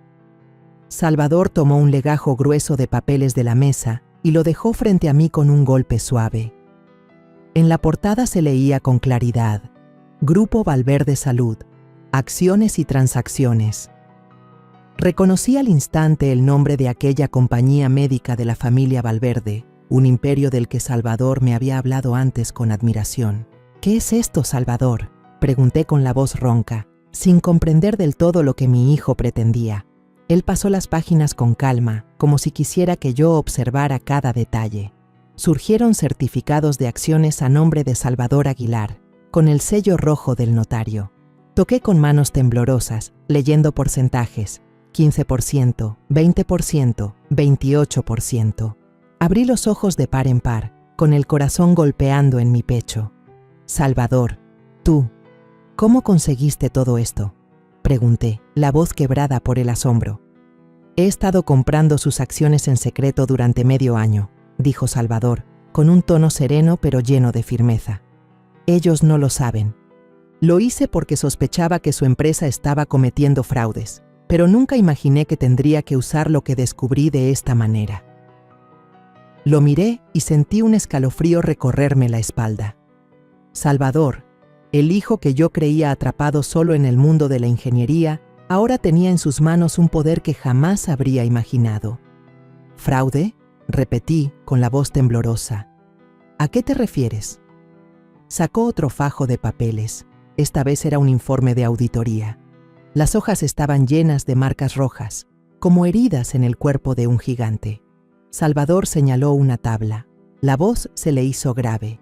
Salvador tomó un legajo grueso de papeles de la mesa y lo dejó frente a mí con un golpe suave. En la portada se leía con claridad: Grupo Valverde Salud, acciones y transacciones. Reconocí al instante el nombre de aquella compañía médica de la familia Valverde, un imperio del que Salvador me había hablado antes con admiración. «¿Qué es esto, Salvador?», pregunté con la voz ronca, sin comprender del todo lo que mi hijo pretendía. Él pasó las páginas con calma, como si quisiera que yo observara cada detalle. Surgieron certificados de acciones a nombre de Salvador Aguilar, con el sello rojo del notario. Toqué con manos temblorosas, leyendo porcentajes: 15%, 20%, 28%. Abrí los ojos de par en par, con el corazón golpeando en mi pecho. «Salvador, tú, ¿cómo conseguiste todo esto?», pregunté, la voz quebrada por el asombro. «He estado comprando sus acciones en secreto durante medio año», dijo Salvador, con un tono sereno pero lleno de firmeza. «Ellos no lo saben. Lo hice porque sospechaba que su empresa estaba cometiendo fraudes, pero nunca imaginé que tendría que usar lo que descubrí de esta manera». Lo miré y sentí un escalofrío recorrerme la espalda. Salvador, el hijo que yo creía atrapado solo en el mundo de la ingeniería, ahora tenía en sus manos un poder que jamás habría imaginado. «¿Fraude?», repetí con la voz temblorosa. «¿A qué te refieres?». Sacó otro fajo de papeles. Esta vez era un informe de auditoría. Las hojas estaban llenas de marcas rojas, como heridas en el cuerpo de un gigante. Salvador señaló una tabla. La voz se le hizo grave.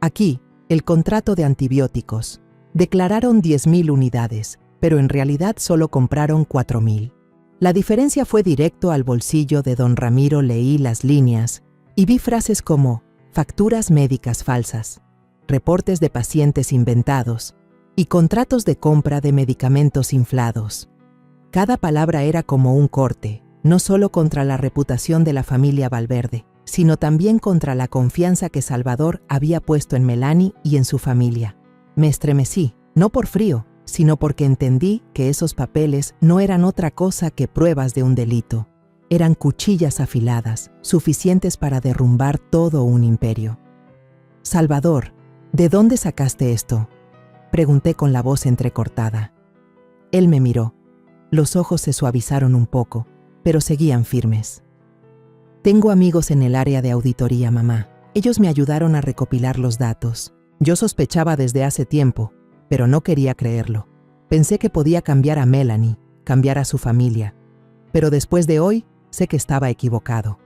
«Aquí, el contrato de antibióticos. Declararon 10.000 unidades, pero en realidad solo compraron 4.000. La diferencia fue directo al bolsillo de don Ramiro». Leí las líneas y vi frases como facturas médicas falsas, reportes de pacientes inventados y contratos de compra de medicamentos inflados. Cada palabra era como un corte, no solo contra la reputación de la familia Valverde, sino también contra la confianza que Salvador había puesto en Melanie y en su familia. Me estremecí, no por frío, sino porque entendí que esos papeles no eran otra cosa que pruebas de un delito. Eran cuchillas afiladas, suficientes para derrumbar todo un imperio. Salvador, ¿de dónde sacaste esto?, pregunté con la voz entrecortada. Él me miró. Los ojos se suavizaron un poco, pero seguían firmes. Tengo amigos en el área de auditoría, mamá. Ellos me ayudaron a recopilar los datos. Yo sospechaba desde hace tiempo, pero no quería creerlo. Pensé que podía cambiar a Melanie, cambiar a su familia. Pero después de hoy, sé que estaba equivocado.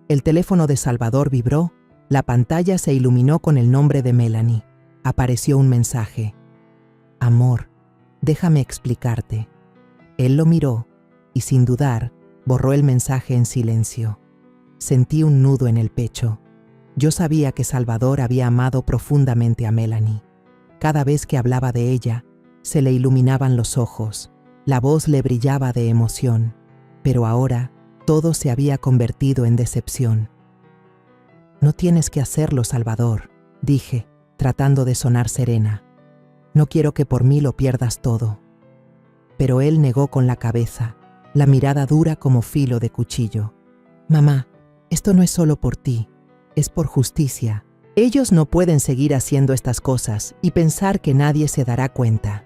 El teléfono de Salvador vibró, la pantalla se iluminó con el nombre de Melanie. Apareció un mensaje. Amor, déjame explicarte. Él lo miró y, sin dudar, borró el mensaje en silencio. Sentí un nudo en el pecho. Yo sabía que Salvador había amado profundamente a Melanie. Cada vez que hablaba de ella, se le iluminaban los ojos, la voz le brillaba de emoción, pero ahora todo se había convertido en decepción. No tienes que hacerlo, Salvador, dije, tratando de sonar serena. No quiero que por mí lo pierdas todo. Pero él negó con la cabeza, la mirada dura como filo de cuchillo. Mamá, esto no es solo por ti, es por justicia. Ellos no pueden seguir haciendo estas cosas y pensar que nadie se dará cuenta.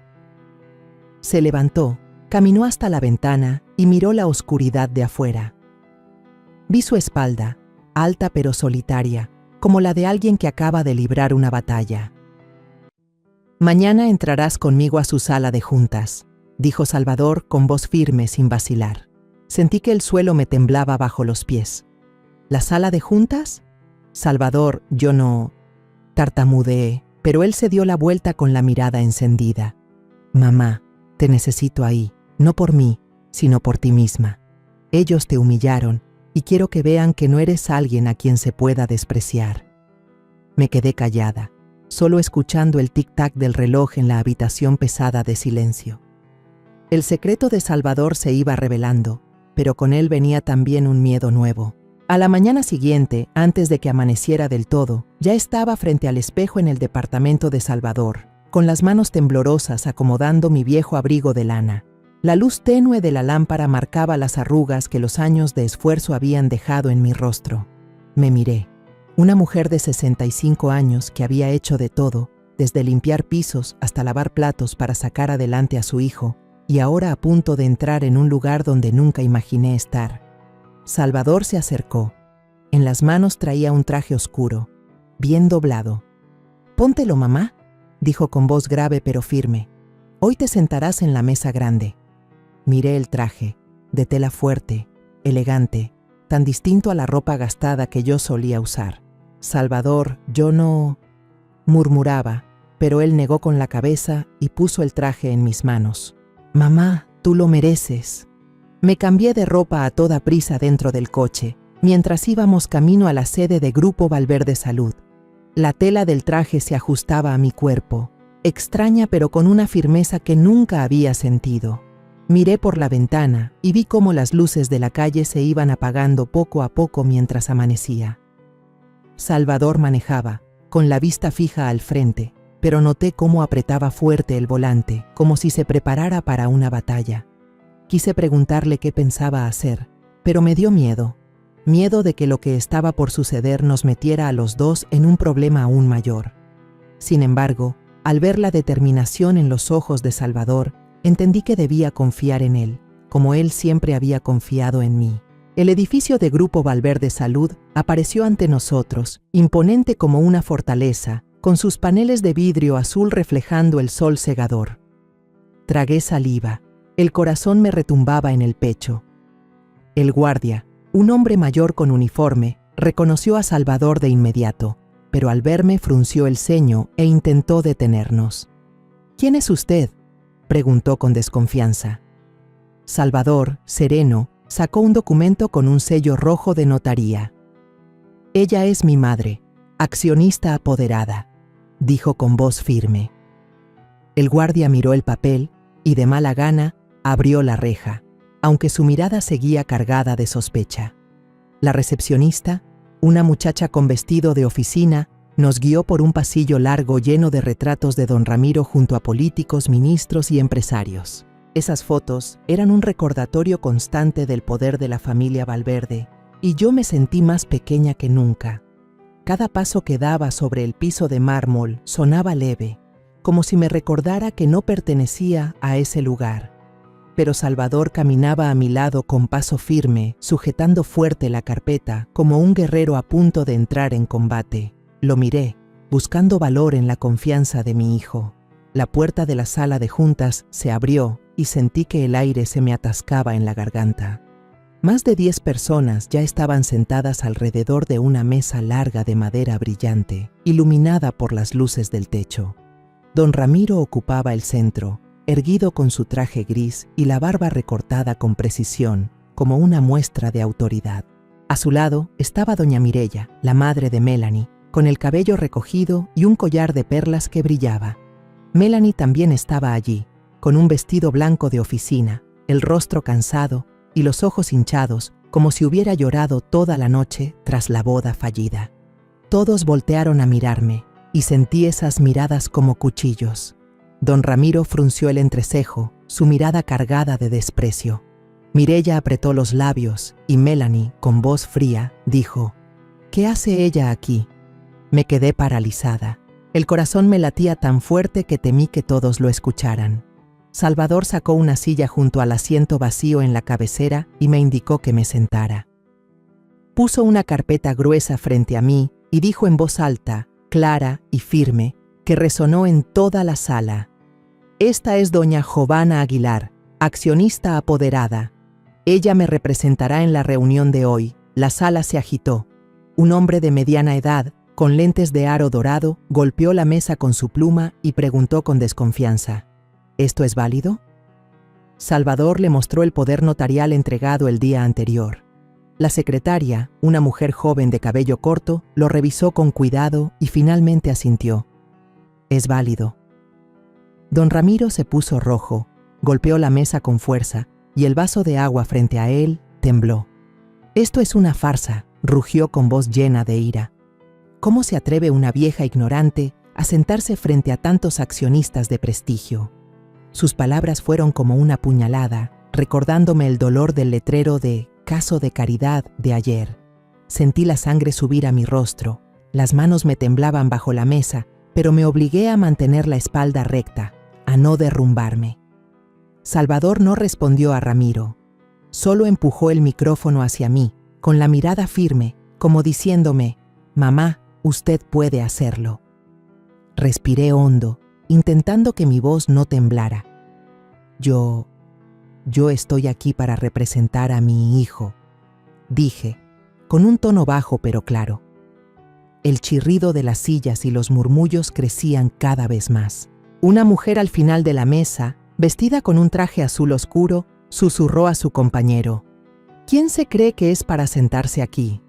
Se levantó, caminó hasta la ventana y miró la oscuridad de afuera. Vi su espalda, alta pero solitaria, como la de alguien que acaba de librar una batalla. Mañana entrarás conmigo a su sala de juntas, dijo Salvador con voz firme sin vacilar. Sentí que el suelo me temblaba bajo los pies. ¿La sala de juntas? Salvador, yo no... Tartamudeé, pero él se dio la vuelta con la mirada encendida. Mamá, te necesito ahí, no por mí, sino por ti misma. Ellos te humillaron y quiero que vean que no eres alguien a quien se pueda despreciar. Me quedé callada, solo escuchando el tic-tac del reloj en la habitación pesada de silencio. El secreto de Salvador se iba revelando, pero con él venía también un miedo nuevo. A la mañana siguiente, antes de que amaneciera del todo, ya estaba frente al espejo en el departamento de Salvador, con las manos temblorosas acomodando mi viejo abrigo de lana. La luz tenue de la lámpara marcaba las arrugas que los años de esfuerzo habían dejado en mi rostro. Me miré. Una mujer de 65 años que había hecho de todo, desde limpiar pisos hasta lavar platos para sacar adelante a su hijo, y ahora a punto de entrar en un lugar donde nunca imaginé estar. Salvador se acercó. En las manos traía un traje oscuro, bien doblado. «Póntelo, mamá», dijo con voz grave pero firme. «Hoy te sentarás en la mesa grande». Miré el traje, de tela fuerte, elegante, tan distinto a la ropa gastada que yo solía usar. «Salvador, yo no...», murmuraba, pero él negó con la cabeza y puso el traje en mis manos. «Mamá, tú lo mereces». Me cambié de ropa a toda prisa dentro del coche, mientras íbamos camino a la sede de Grupo Valverde Salud. La tela del traje se ajustaba a mi cuerpo, extraña pero con una firmeza que nunca había sentido. Miré por la ventana y vi cómo las luces de la calle se iban apagando poco a poco mientras amanecía. Salvador manejaba, con la vista fija al frente, pero noté cómo apretaba fuerte el volante, como si se preparara para una batalla. Quise preguntarle qué pensaba hacer, pero me dio miedo. Miedo de que lo que estaba por suceder nos metiera a los dos en un problema aún mayor. Sin embargo, al ver la determinación en los ojos de Salvador, entendí que debía confiar en él, como él siempre había confiado en mí. El edificio de Grupo Valverde Salud apareció ante nosotros, imponente como una fortaleza, con sus paneles de vidrio azul reflejando el sol cegador. Tragué saliva. El corazón me retumbaba en el pecho. El guardia, un hombre mayor con uniforme, reconoció a Salvador de inmediato, pero al verme frunció el ceño e intentó detenernos. «¿Quién es usted?», preguntó con desconfianza. Salvador, sereno, sacó un documento con un sello rojo de notaría. «Ella es mi madre, accionista apoderada», dijo con voz firme. El guardia miró el papel y de mala gana abrió la reja, aunque su mirada seguía cargada de sospecha. La recepcionista, una muchacha con vestido de oficina, Nos guió por un pasillo largo lleno de retratos de don Ramiro junto a políticos, ministros y empresarios. Esas fotos eran un recordatorio constante del poder de la familia Valverde, y yo me sentí más pequeña que nunca. Cada paso que daba sobre el piso de mármol sonaba leve, como si me recordara que no pertenecía a ese lugar. Pero Salvador caminaba a mi lado con paso firme, sujetando fuerte la carpeta, como un guerrero a punto de entrar en combate. Lo miré, buscando valor en la confianza de mi hijo. La puerta de la sala de juntas se abrió y sentí que el aire se me atascaba en la garganta. Más de 10 personas ya estaban sentadas alrededor de una mesa larga de madera brillante, iluminada por las luces del techo. Don Ramiro ocupaba el centro, erguido con su traje gris y la barba recortada con precisión, como una muestra de autoridad. A su lado estaba doña Mireya, la madre de Melanie, con el cabello recogido y un collar de perlas que brillaba. Melanie también estaba allí, con un vestido blanco de oficina, el rostro cansado y los ojos hinchados, como si hubiera llorado toda la noche tras la boda fallida. Todos voltearon a mirarme, y sentí esas miradas como cuchillos. Don Ramiro frunció el entrecejo, su mirada cargada de desprecio. Mireya apretó los labios, y Melanie, con voz fría, dijo: «¿Qué hace ella aquí?». Me quedé paralizada. El corazón me latía tan fuerte que temí que todos lo escucharan. Salvador sacó una silla junto al asiento vacío en la cabecera y me indicó que me sentara. Puso una carpeta gruesa frente a mí y dijo en voz alta, clara y firme, que resonó en toda la sala: «Esta es doña Jovana Aguilar, accionista apoderada. Ella me representará en la reunión de hoy». La sala se agitó. Un hombre de mediana edad, con lentes de aro dorado, golpeó la mesa con su pluma y preguntó con desconfianza: «¿Esto es válido?». Salvador le mostró el poder notarial entregado el día anterior. La secretaria, una mujer joven de cabello corto, lo revisó con cuidado y finalmente asintió: «Es válido». Don Ramiro se puso rojo, golpeó la mesa con fuerza y el vaso de agua frente a él tembló. «Esto es una farsa», rugió con voz llena de ira. ¿Cómo se atreve una vieja ignorante a sentarse frente a tantos accionistas de prestigio? Sus palabras fueron como una puñalada, recordándome el dolor del letrero de «Caso de Caridad» de ayer. Sentí la sangre subir a mi rostro, las manos me temblaban bajo la mesa, pero me obligué a mantener la espalda recta, a no derrumbarme. Salvador no respondió a Ramiro, solo empujó el micrófono hacia mí, con la mirada firme, como diciéndome: «Mamá, usted puede hacerlo». Respiré hondo, intentando que mi voz no temblara. Yo estoy aquí para representar a mi hijo», dije, con un tono bajo pero claro. El chirrido de las sillas y los murmullos crecían cada vez más. Una mujer al final de la mesa, vestida con un traje azul oscuro, susurró a su compañero: «¿Quién se cree que es para sentarse aquí?».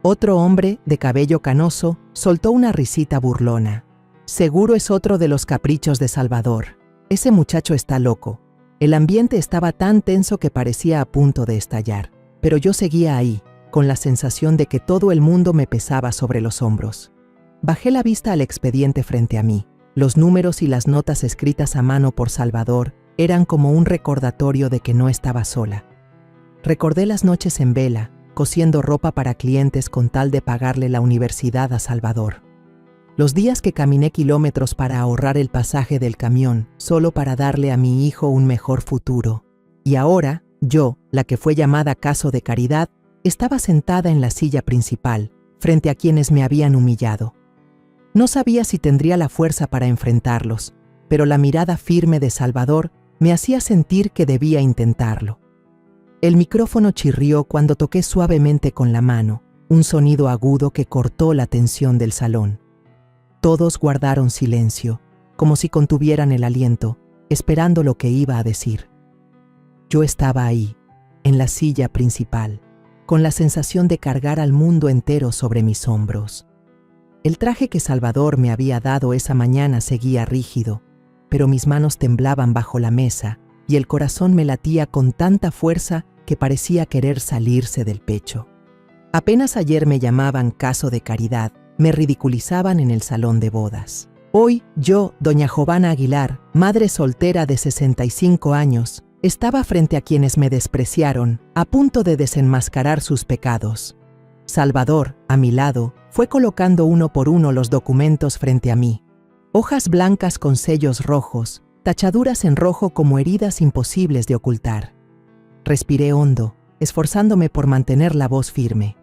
Otro hombre, de cabello canoso, soltó una risita burlona. «Seguro es otro de los caprichos de Salvador. Ese muchacho está loco». El ambiente estaba tan tenso que parecía a punto de estallar, pero yo seguía ahí, con la sensación de que todo el mundo me pesaba sobre los hombros. Bajé la vista al expediente frente a mí. Los números y las notas escritas a mano por Salvador eran como un recordatorio de que no estaba sola. Recordé las noches en vela, cosiendo ropa para clientes con tal de pagarle la universidad a Salvador. Los días que caminé kilómetros para ahorrar el pasaje del camión, solo para darle a mi hijo un mejor futuro. Y ahora, yo, la que fue llamada caso de caridad, estaba sentada en la silla principal, frente a quienes me habían humillado. No sabía si tendría la fuerza para enfrentarlos, pero la mirada firme de Salvador me hacía sentir que debía intentarlo. El micrófono chirrió cuando toqué suavemente con la mano, un sonido agudo que cortó la tensión del salón. Todos guardaron silencio, como si contuvieran el aliento, esperando lo que iba a decir. Yo estaba ahí, en la silla principal, con la sensación de cargar al mundo entero sobre mis hombros. El traje que Salvador me había dado esa mañana seguía rígido, pero mis manos temblaban bajo la mesa y el corazón me latía con tanta fuerza que parecía querer salirse del pecho. Apenas ayer me llamaban caso de caridad me ridiculizaban en el salón de bodas. Hoy, yo, doña Jovana Aguilar, madre soltera de 65 años, estaba frente a quienes me despreciaron, a punto de desenmascarar sus pecados. Salvador, a mi lado, fue colocando uno por uno los documentos frente a mí. Hojas blancas con sellos rojos, tachaduras en rojo como heridas imposibles de ocultar. Respiré hondo, esforzándome por mantener la voz firme.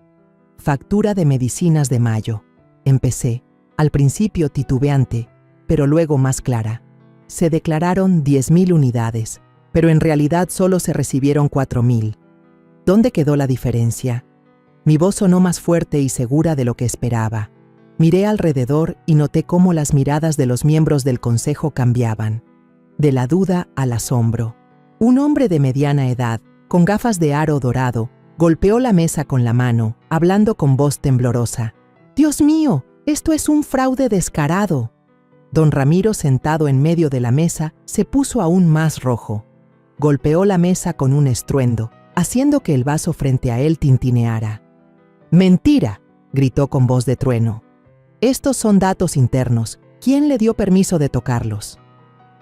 Factura de medicinas de mayo. Empecé, al principio titubeante, pero luego más clara. Se declararon 10.000 unidades, pero en realidad solo se recibieron 4.000. ¿Dónde quedó la diferencia? Mi voz sonó más fuerte y segura de lo que esperaba. Miré alrededor y noté cómo las miradas de los miembros del consejo cambiaban. De la duda al asombro. Un hombre de mediana edad, con gafas de aro dorado, golpeó la mesa con la mano, hablando con voz temblorosa. «¡Dios mío! ¡Esto es un fraude descarado!». Don Ramiro, sentado en medio de la mesa, se puso aún más rojo. Golpeó la mesa con un estruendo, haciendo que el vaso frente a él tintineara. «¡Mentira!», gritó con voz de trueno. «Estos son datos internos. ¿Quién le dio permiso de tocarlos?».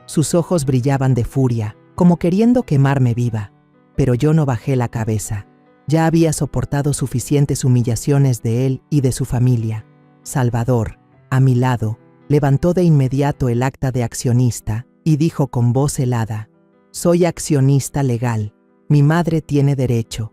Sus ojos brillaban de furia, como queriendo quemarme viva. Pero yo no bajé la cabeza. Ya había soportado suficientes humillaciones de él y de su familia. Salvador, a mi lado, levantó de inmediato el acta de accionista y dijo con voz helada: «Soy accionista legal. Mi madre tiene derecho».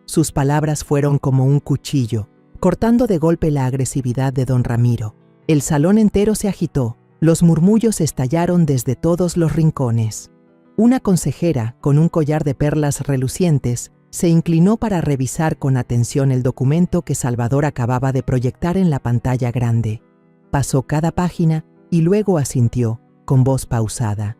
Sus palabras fueron como un cuchillo, cortando de golpe la agresividad de don Ramiro. El salón entero se agitó. Los murmullos estallaron desde todos los rincones. Una consejera, con un collar de perlas relucientes, se inclinó para revisar con atención el documento que Salvador acababa de proyectar en la pantalla grande. Pasó cada página y luego asintió, con voz pausada.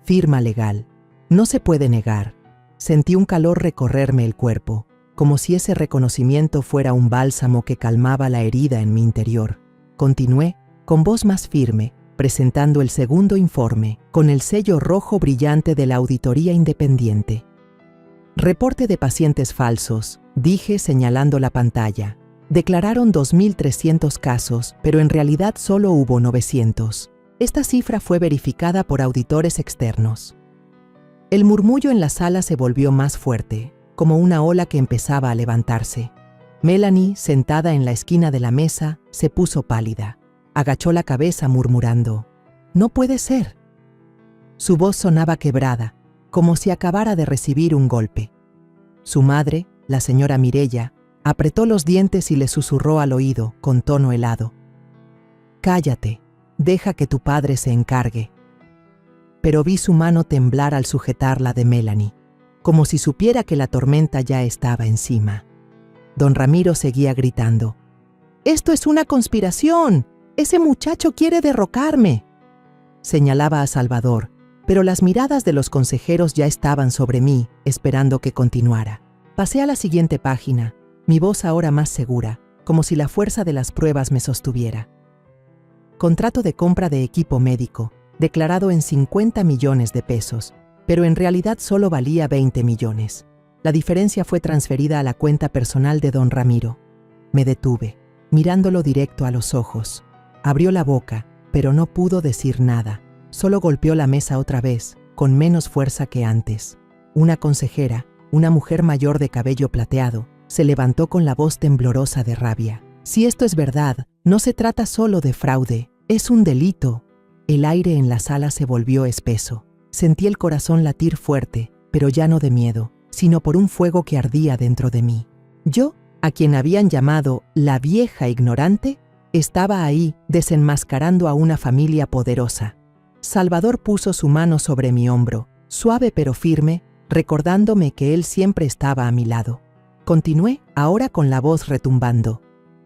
«Firma legal. No se puede negar». Sentí un calor recorrerme el cuerpo, como si ese reconocimiento fuera un bálsamo que calmaba la herida en mi interior. Continué, con voz más firme, presentando el segundo informe, con el sello rojo brillante de la Auditoría Independiente. «Reporte de pacientes falsos», dije señalando la pantalla. «Declararon 2.300 casos, pero en realidad solo hubo 900. Esta cifra fue verificada por auditores externos». El murmullo en la sala se volvió más fuerte, como una ola que empezaba a levantarse. Melanie, sentada en la esquina de la mesa, se puso pálida. Agachó la cabeza murmurando: «No puede ser». Su voz sonaba quebrada, como si acabara de recibir un golpe. Su madre, la señora Mireya, apretó los dientes y le susurró al oído, con tono helado: «Cállate, deja que tu padre se encargue». Pero vi su mano temblar al sujetar la de Melanie, como si supiera que la tormenta ya estaba encima. Don Ramiro seguía gritando: «¡Esto es una conspiración! ¡Ese muchacho quiere derrocarme!». Señalaba a Salvador, pero las miradas de los consejeros ya estaban sobre mí, esperando que continuara. Pasé a la siguiente página, mi voz ahora más segura, como si la fuerza de las pruebas me sostuviera. Contrato de compra de equipo médico, declarado en 50 millones de pesos, pero en realidad solo valía 20 millones. La diferencia fue transferida a la cuenta personal de don Ramiro. Me detuve, mirándolo directo a los ojos. Abrió la boca, pero no pudo decir nada. Solo golpeó la mesa otra vez, con menos fuerza que antes. Una consejera, una mujer mayor de cabello plateado, se levantó con la voz temblorosa de rabia. «Si esto es verdad, no se trata solo de fraude, es un delito». El aire en la sala se volvió espeso. Sentí el corazón latir fuerte, pero ya no de miedo, sino por un fuego que ardía dentro de mí. Yo, a quien habían llamado la vieja ignorante, estaba ahí desenmascarando a una familia poderosa. Salvador puso su mano sobre mi hombro, suave pero firme, recordándome que él siempre estaba a mi lado. Continué, ahora con la voz retumbando.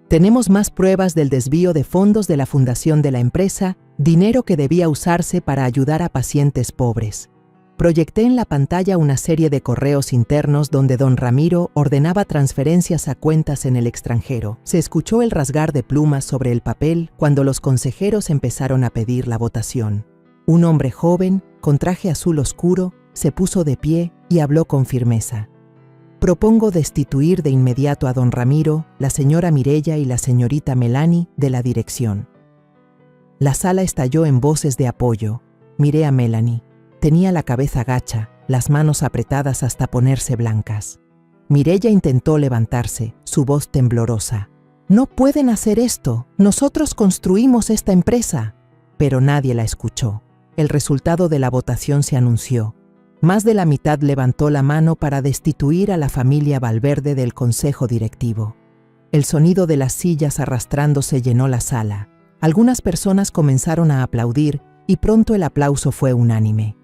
«Tenemos más pruebas del desvío de fondos de la fundación de la empresa, dinero que debía usarse para ayudar a pacientes pobres». Proyecté en la pantalla una serie de correos internos donde don Ramiro ordenaba transferencias a cuentas en el extranjero. Se escuchó el rasgar de plumas sobre el papel cuando los consejeros empezaron a pedir la votación. Un hombre joven, con traje azul oscuro, se puso de pie y habló con firmeza. Propongo destituir de inmediato a don Ramiro, la señora Mireya y la señorita Melanie de la dirección. La sala estalló en voces de apoyo. Miré a Melanie. Tenía la cabeza gacha, las manos apretadas hasta ponerse blancas. Mireya intentó levantarse, su voz temblorosa. «No pueden hacer esto. Nosotros construimos esta empresa». Pero nadie la escuchó. El resultado de la votación se anunció. Más de la mitad levantó la mano para destituir a la familia Valverde del consejo directivo. El sonido de las sillas arrastrándose llenó la sala. Algunas personas comenzaron a aplaudir y pronto el aplauso fue unánime.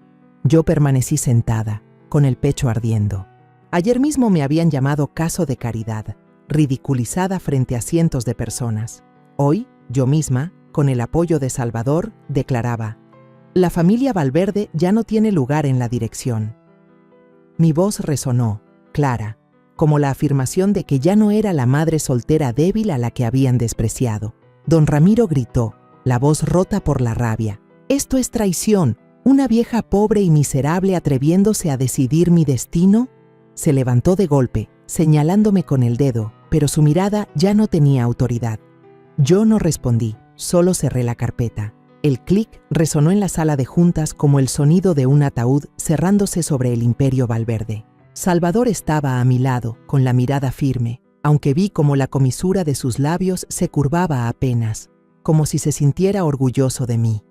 Yo permanecí sentada, con el pecho ardiendo. Ayer mismo me habían llamado caso de caridad, ridiculizada frente a cientos de personas. Hoy, yo misma, con el apoyo de Salvador, declaraba: «La familia Valverde ya no tiene lugar en la dirección». Mi voz resonó, clara, como la afirmación de que ya no era la madre soltera débil a la que habían despreciado. Don Ramiro gritó, la voz rota por la rabia: «Esto es traición, una vieja pobre y miserable atreviéndose a decidir mi destino». Se levantó de golpe, señalándome con el dedo, pero su mirada ya no tenía autoridad. Yo no respondí, solo cerré la carpeta. El clic resonó en la sala de juntas como el sonido de un ataúd cerrándose sobre el imperio Valverde. Salvador estaba a mi lado, con la mirada firme, aunque vi como la comisura de sus labios se curvaba apenas, como si se sintiera orgulloso de mí.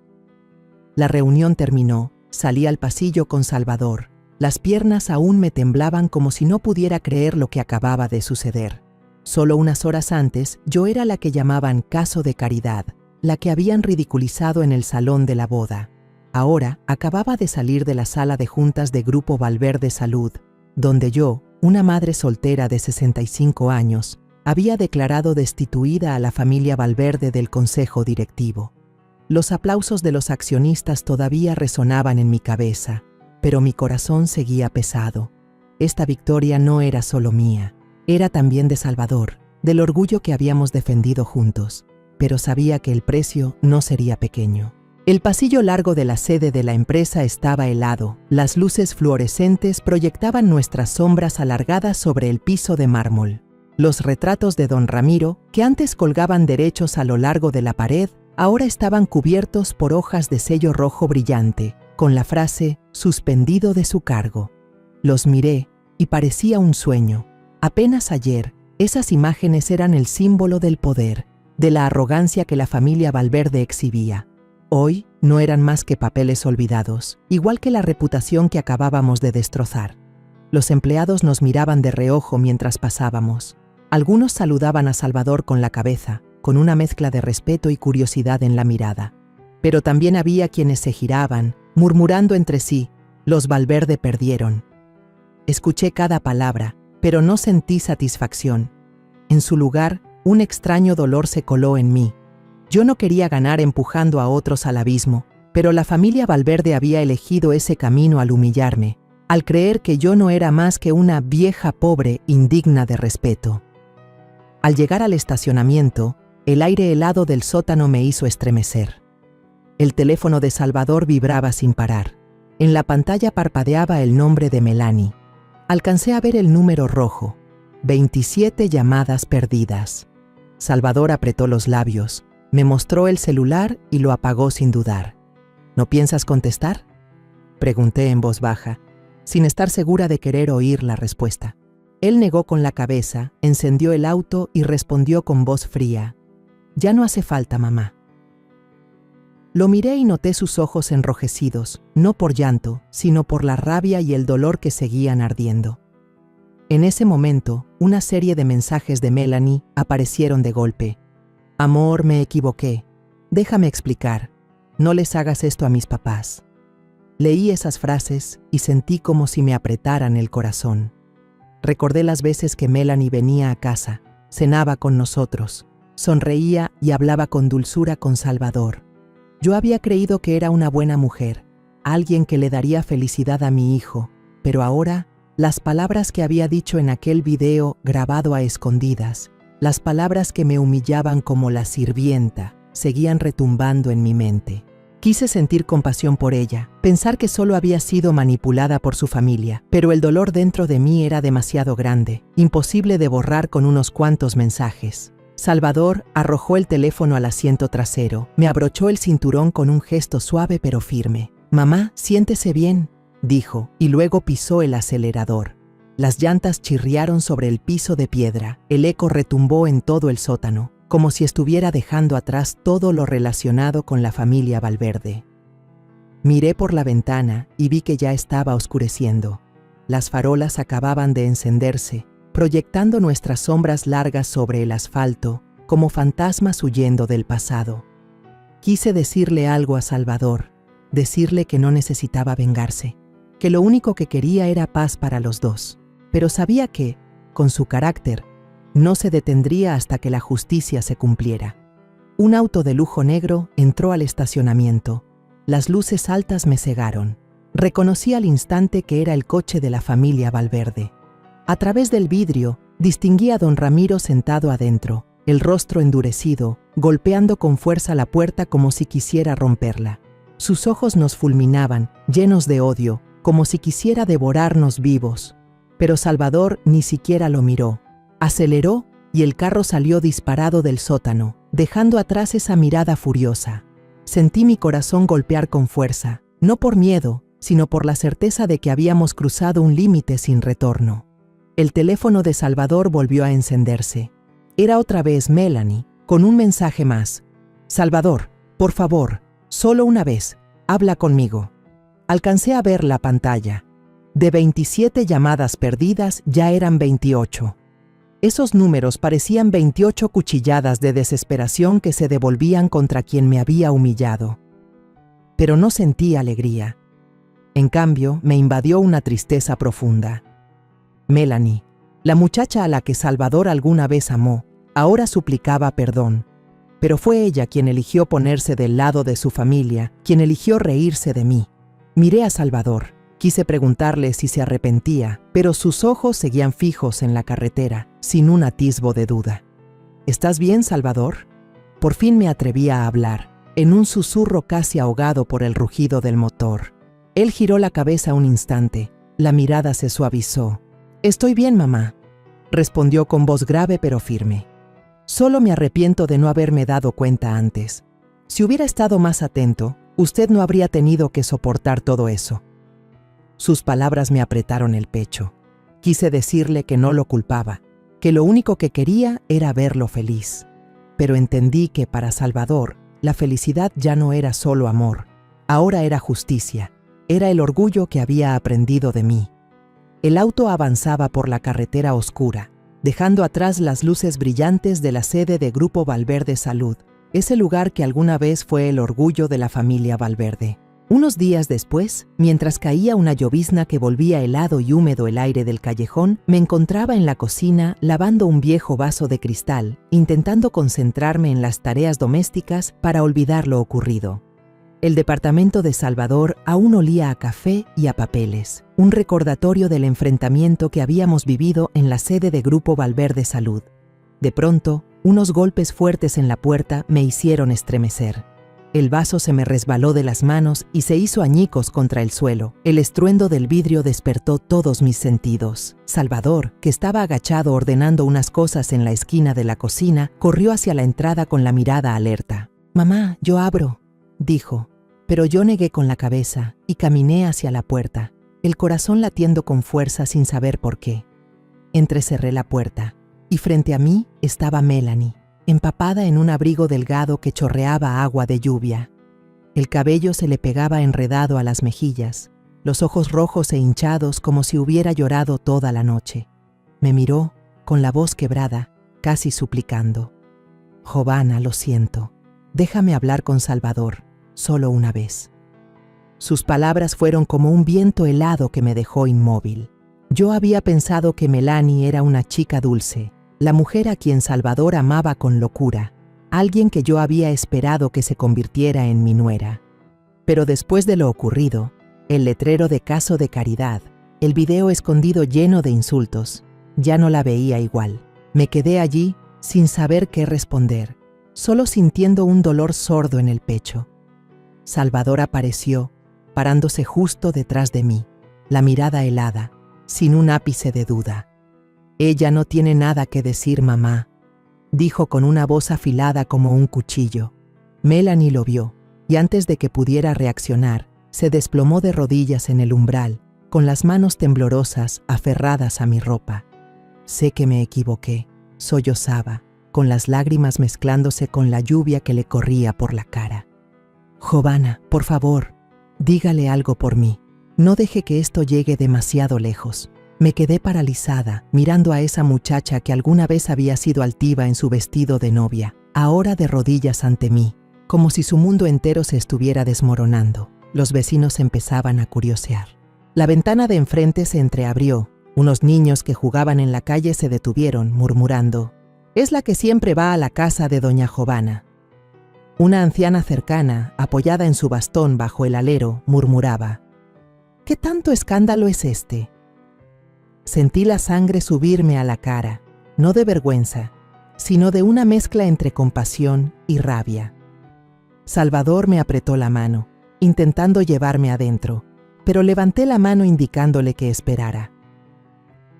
La reunión terminó, salí al pasillo con Salvador. Las piernas aún me temblaban como si no pudiera creer lo que acababa de suceder. Solo unas horas antes, yo era la que llamaban caso de caridad, la que habían ridiculizado en el salón de la boda. Ahora acababa de salir de la sala de juntas de Grupo Valverde Salud, donde yo, una madre soltera de 65 años, había declarado destituida a la familia Valverde del consejo directivo. Los aplausos de los accionistas todavía resonaban en mi cabeza, pero mi corazón seguía pesado. Esta victoria no era solo mía, era también de Salvador, del orgullo que habíamos defendido juntos, pero sabía que el precio no sería pequeño. El pasillo largo de la sede de la empresa estaba helado, las luces fluorescentes proyectaban nuestras sombras alargadas sobre el piso de mármol. Los retratos de don Ramiro, que antes colgaban derechos a lo largo de la pared, ahora estaban cubiertos por hojas de sello rojo brillante, con la frase «suspendido de su cargo». Los miré y parecía un sueño. Apenas ayer, esas imágenes eran el símbolo del poder, de la arrogancia que la familia Valverde exhibía. Hoy no eran más que papeles olvidados, igual que la reputación que acabábamos de destrozar. Los empleados nos miraban de reojo mientras pasábamos. Algunos saludaban a Salvador con la cabeza, con una mezcla de respeto y curiosidad en la mirada. Pero también había quienes se giraban, murmurando entre sí: «Los Valverde perdieron». Escuché cada palabra, pero no sentí satisfacción. En su lugar, un extraño dolor se coló en mí. Yo no quería ganar empujando a otros al abismo, pero la familia Valverde había elegido ese camino al humillarme, al creer que yo no era más que una vieja pobre indigna de respeto. Al llegar al estacionamiento, el aire helado del sótano me hizo estremecer. El teléfono de Salvador vibraba sin parar. En la pantalla parpadeaba el nombre de Melanie. Alcancé a ver el número rojo: 27 llamadas perdidas. Salvador apretó los labios, me mostró el celular y lo apagó sin dudar. ¿No piensas contestar?, pregunté en voz baja, sin estar segura de querer oír la respuesta. Él negó con la cabeza, encendió el auto y respondió con voz fría: «Ya no hace falta, mamá». Lo miré y noté sus ojos enrojecidos, no por llanto, sino por la rabia y el dolor que seguían ardiendo. En ese momento, una serie de mensajes de Melanie aparecieron de golpe. «Amor, me equivoqué. Déjame explicar. No les hagas esto a mis papás». Leí esas frases y sentí como si me apretaran el corazón. Recordé las veces que Melanie venía a casa, cenaba con nosotros, sonreía y hablaba con dulzura con Salvador. Yo había creído que era una buena mujer, alguien que le daría felicidad a mi hijo, pero ahora, las palabras que había dicho en aquel video grabado a escondidas, las palabras que me humillaban como la sirvienta, seguían retumbando en mi mente. Quise sentir compasión por ella, pensar que solo había sido manipulada por su familia, pero el dolor dentro de mí era demasiado grande, imposible de borrar con unos cuantos mensajes. Salvador arrojó el teléfono al asiento trasero, me abrochó el cinturón con un gesto suave pero firme. «Mamá, siéntese bien», dijo, y luego pisó el acelerador. Las llantas chirriaron sobre el piso de piedra, el eco retumbó en todo el sótano, como si estuviera dejando atrás todo lo relacionado con la familia Valverde. Miré por la ventana y vi que ya estaba oscureciendo. Las farolas acababan de encenderse, proyectando nuestras sombras largas sobre el asfalto, como fantasmas huyendo del pasado. Quise decirle algo a Salvador, decirle que no necesitaba vengarse, que lo único que quería era paz para los dos, pero sabía que, con su carácter, no se detendría hasta que la justicia se cumpliera. Un auto de lujo negro entró al estacionamiento. Las luces altas me cegaron. Reconocí al instante que era el coche de la familia Valverde. A través del vidrio, distinguí a don Ramiro sentado adentro, el rostro endurecido, golpeando con fuerza la puerta como si quisiera romperla. Sus ojos nos fulminaban, llenos de odio, como si quisiera devorarnos vivos. Pero Salvador ni siquiera lo miró. Aceleró y el carro salió disparado del sótano, dejando atrás esa mirada furiosa. Sentí mi corazón golpear con fuerza, no por miedo, sino por la certeza de que habíamos cruzado un límite sin retorno. El teléfono de Salvador volvió a encenderse. Era otra vez Melanie, con un mensaje más. «Salvador, por favor, solo una vez, habla conmigo». Alcancé a ver la pantalla. De 27 llamadas perdidas ya eran 28. Esos números parecían 28 cuchilladas de desesperación que se devolvían contra quien me había humillado. Pero no sentí alegría. En cambio, me invadió una tristeza profunda. Melanie, la muchacha a la que Salvador alguna vez amó, ahora suplicaba perdón. Pero fue ella quien eligió ponerse del lado de su familia, quien eligió reírse de mí. Miré a Salvador. Quise preguntarle si se arrepentía, pero sus ojos seguían fijos en la carretera, sin un atisbo de duda. «¿Estás bien, Salvador?» Por fin me atreví a hablar, en un susurro casi ahogado por el rugido del motor. Él giró la cabeza un instante, la mirada se suavizó. «Estoy bien, mamá», respondió con voz grave pero firme. «Solo me arrepiento de no haberme dado cuenta antes. Si hubiera estado más atento, usted no habría tenido que soportar todo eso». Sus palabras me apretaron el pecho. Quise decirle que no lo culpaba, que lo único que quería era verlo feliz. Pero entendí que para Salvador, la felicidad ya no era solo amor, ahora era justicia, era el orgullo que había aprendido de mí. El auto avanzaba por la carretera oscura, dejando atrás las luces brillantes de la sede de Grupo Valverde Salud, ese lugar que alguna vez fue el orgullo de la familia Valverde. Unos días después, mientras caía una llovizna que volvía helado y húmedo el aire del callejón, me encontraba en la cocina lavando un viejo vaso de cristal, intentando concentrarme en las tareas domésticas para olvidar lo ocurrido. El departamento de Salvador aún olía a café y a papeles, un recordatorio del enfrentamiento que habíamos vivido en la sede de Grupo Valverde Salud. De pronto, unos golpes fuertes en la puerta me hicieron estremecer. El vaso se me resbaló de las manos y se hizo añicos contra el suelo. El estruendo del vidrio despertó todos mis sentidos. Salvador, que estaba agachado ordenando unas cosas en la esquina de la cocina, corrió hacia la entrada con la mirada alerta. «Mamá, yo abro», dijo, pero yo negué con la cabeza y caminé hacia la puerta, el corazón latiendo con fuerza sin saber por qué. Entrecerré la puerta y frente a mí estaba Melanie, empapada en un abrigo delgado que chorreaba agua de lluvia. El cabello se le pegaba enredado a las mejillas, los ojos rojos e hinchados como si hubiera llorado toda la noche. Me miró, con la voz quebrada, casi suplicando. «Jovana, lo siento. Déjame hablar con Salvador, solo una vez». Sus palabras fueron como un viento helado que me dejó inmóvil. Yo había pensado que Melanie era una chica dulce, la mujer a quien Salvador amaba con locura, alguien que yo había esperado que se convirtiera en mi nuera. Pero después de lo ocurrido, el letrero de caso de caridad, el video escondido lleno de insultos, ya no la veía igual. Me quedé allí sin saber qué responder, solo sintiendo un dolor sordo en el pecho. Salvador apareció, parándose justo detrás de mí, la mirada helada, sin un ápice de duda. «Ella no tiene nada que decir, mamá», dijo con una voz afilada como un cuchillo. Melanie lo vio, y antes de que pudiera reaccionar, se desplomó de rodillas en el umbral, con las manos temblorosas aferradas a mi ropa. Sé que me equivoqué, sollozaba, con las lágrimas mezclándose con la lluvia que le corría por la cara. «Giovanna, por favor, dígale algo por mí. No deje que esto llegue demasiado lejos». Me quedé paralizada, mirando a esa muchacha que alguna vez había sido altiva en su vestido de novia, ahora de rodillas ante mí, como si su mundo entero se estuviera desmoronando. Los vecinos empezaban a curiosear. La ventana de enfrente se entreabrió. Unos niños que jugaban en la calle se detuvieron, murmurando: «Es la que siempre va a la casa de doña Giovanna». Una anciana cercana, apoyada en su bastón bajo el alero, murmuraba: «¿Qué tanto escándalo es este?». Sentí la sangre subirme a la cara, no de vergüenza, sino de una mezcla entre compasión y rabia. Salvador me apretó la mano, intentando llevarme adentro, pero levanté la mano indicándole que esperara.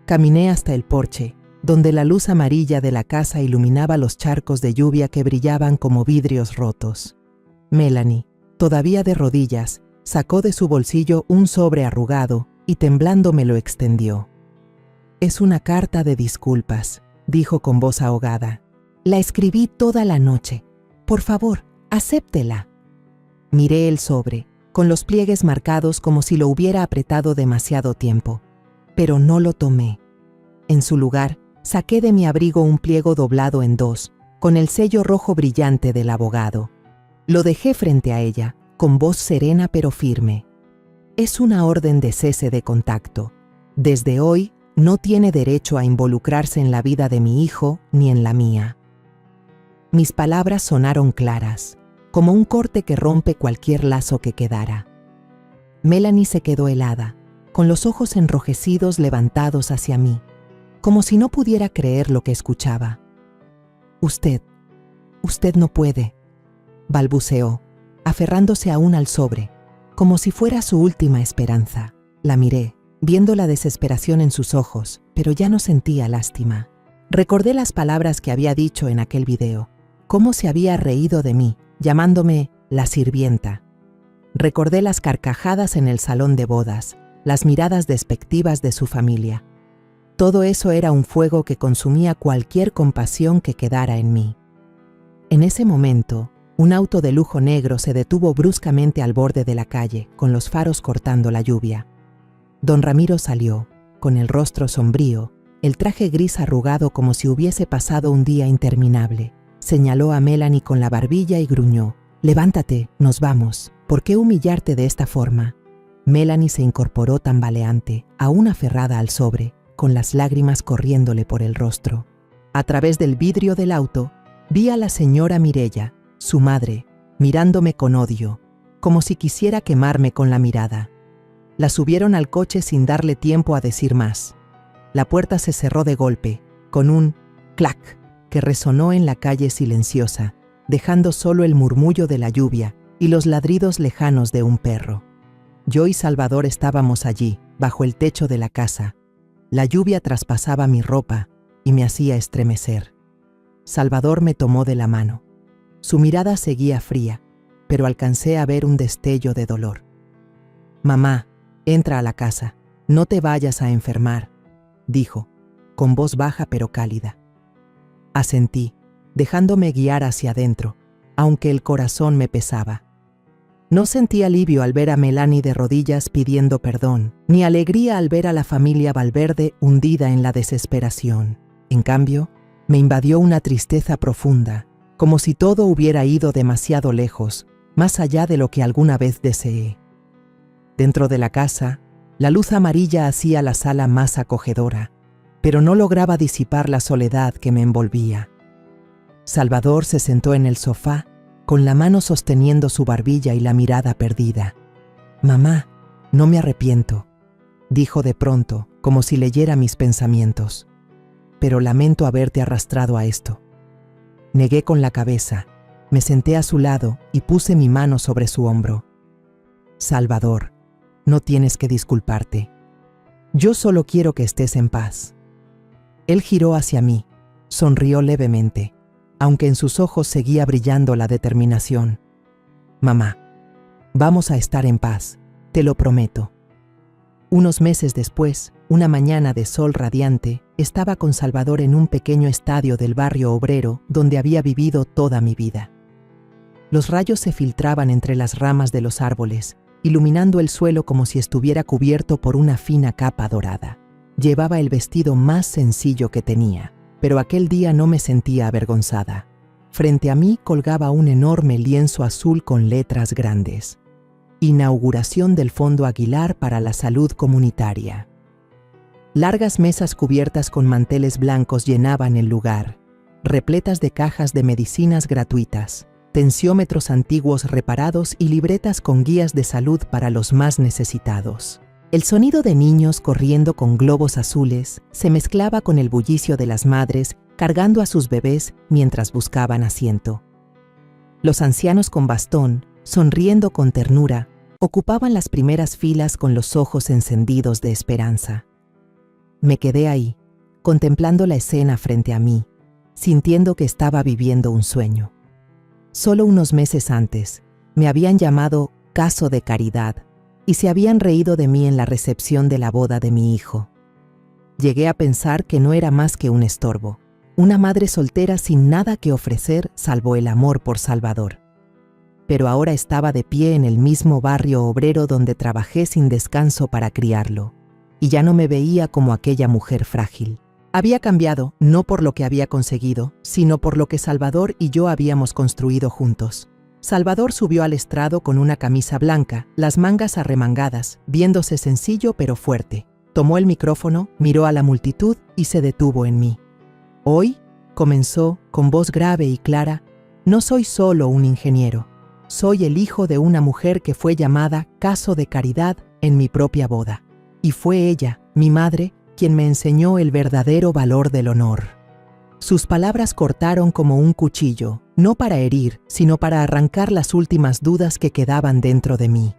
Caminé hasta el porche, donde la luz amarilla de la casa iluminaba los charcos de lluvia que brillaban como vidrios rotos. Melanie, todavía de rodillas, sacó de su bolsillo un sobre arrugado y temblando me lo extendió. «Es una carta de disculpas», dijo con voz ahogada. «La escribí toda la noche. Por favor, acéptela». Miré el sobre, con los pliegues marcados como si lo hubiera apretado demasiado tiempo, pero no lo tomé. En su lugar, saqué de mi abrigo un pliego doblado en dos, con el sello rojo brillante del abogado. Lo dejé frente a ella, con voz serena pero firme. «Es una orden de cese de contacto. Desde hoy, no tiene derecho a involucrarse en la vida de mi hijo ni en la mía». Mis palabras sonaron claras, como un corte que rompe cualquier lazo que quedara. Melanie se quedó helada, con los ojos enrojecidos levantados hacia mí, como si no pudiera creer lo que escuchaba. Usted no puede», balbuceó, aferrándose aún al sobre, como si fuera su última esperanza. La miré, viendo la desesperación en sus ojos, pero ya no sentía lástima. Recordé las palabras que había dicho en aquel video, cómo se había reído de mí, llamándome la sirvienta. Recordé las carcajadas en el salón de bodas, las miradas despectivas de su familia. Todo eso era un fuego que consumía cualquier compasión que quedara en mí. En ese momento, un auto de lujo negro se detuvo bruscamente al borde de la calle, con los faros cortando la lluvia. Don Ramiro salió, con el rostro sombrío, el traje gris arrugado como si hubiese pasado un día interminable. Señaló a Melanie con la barbilla y gruñó: «Levántate, nos vamos. ¿Por qué humillarte de esta forma?». Melanie se incorporó tambaleante, aún aferrada al sobre, con las lágrimas corriéndole por el rostro. A través del vidrio del auto, vi a la señora Mireya, su madre, mirándome con odio, como si quisiera quemarme con la mirada. La subieron al coche sin darle tiempo a decir más. La puerta se cerró de golpe, con un clac que resonó en la calle silenciosa, dejando solo el murmullo de la lluvia y los ladridos lejanos de un perro. Yo y Salvador estábamos allí, bajo el techo de la casa. La lluvia traspasaba mi ropa y me hacía estremecer. Salvador me tomó de la mano. Su mirada seguía fría, pero alcancé a ver un destello de dolor. «Mamá, entra a la casa, no te vayas a enfermar», dijo, con voz baja pero cálida. Asentí, dejándome guiar hacia adentro, aunque el corazón me pesaba. No sentí alivio al ver a Melanie de rodillas pidiendo perdón, ni alegría al ver a la familia Valverde hundida en la desesperación. En cambio, me invadió una tristeza profunda, como si todo hubiera ido demasiado lejos, más allá de lo que alguna vez deseé. Dentro de la casa, la luz amarilla hacía la sala más acogedora, pero no lograba disipar la soledad que me envolvía. Salvador se sentó en el sofá, con la mano sosteniendo su barbilla y la mirada perdida. «Mamá, no me arrepiento», dijo de pronto, como si leyera mis pensamientos. «Pero lamento haberte arrastrado a esto». Negué con la cabeza, Me senté a su lado y puse mi mano sobre su hombro. Salvador, no tienes que disculparte. Yo solo quiero que estés en paz. Él giró hacia mí, sonrió levemente, aunque en sus ojos seguía brillando la determinación. Mamá, vamos a estar en paz, te lo prometo. Unos meses después, una mañana de sol radiante, estaba con Salvador en un pequeño estadio del barrio obrero donde había vivido toda mi vida. Los rayos se filtraban entre las ramas de los árboles, iluminando el suelo como si estuviera cubierto por una fina capa dorada. Llevaba el vestido más sencillo que tenía, pero aquel día no me sentía avergonzada. Frente a mí colgaba un enorme lienzo azul con letras grandes. Inauguración del Fondo Aguilar para la Salud Comunitaria. Largas mesas cubiertas con manteles blancos llenaban el lugar, repletas de cajas de medicinas gratuitas, tensiómetros antiguos reparados y libretas con guías de salud para los más necesitados. El sonido de niños corriendo con globos azules se mezclaba con el bullicio de las madres cargando a sus bebés mientras buscaban asiento. Los ancianos con bastón, sonriendo con ternura, ocupaban las primeras filas con los ojos encendidos de esperanza. Me quedé ahí, contemplando la escena frente a mí, sintiendo que estaba viviendo un sueño. Solo unos meses antes, me habían llamado caso de caridad y se habían reído de mí en la recepción de la boda de mi hijo. Llegué a pensar que no era más que un estorbo, una madre soltera sin nada que ofrecer salvo el amor por Salvador. Pero ahora estaba de pie en el mismo barrio obrero donde trabajé sin descanso para criarlo, y ya no me veía como aquella mujer frágil. Había cambiado, no por lo que había conseguido, sino por lo que Salvador y yo habíamos construido juntos. Salvador subió al estrado con una camisa blanca, las mangas arremangadas, viéndose sencillo pero fuerte. Tomó el micrófono, miró a la multitud y se detuvo en mí. Hoy, comenzó, con voz grave y clara, no soy solo un ingeniero. Soy el hijo de una mujer que fue llamada caso de caridad en mi propia boda. Y fue ella, mi madre, quien me enseñó el verdadero valor del honor. Sus palabras cortaron como un cuchillo, no para herir, sino para arrancar las últimas dudas que quedaban dentro de mí.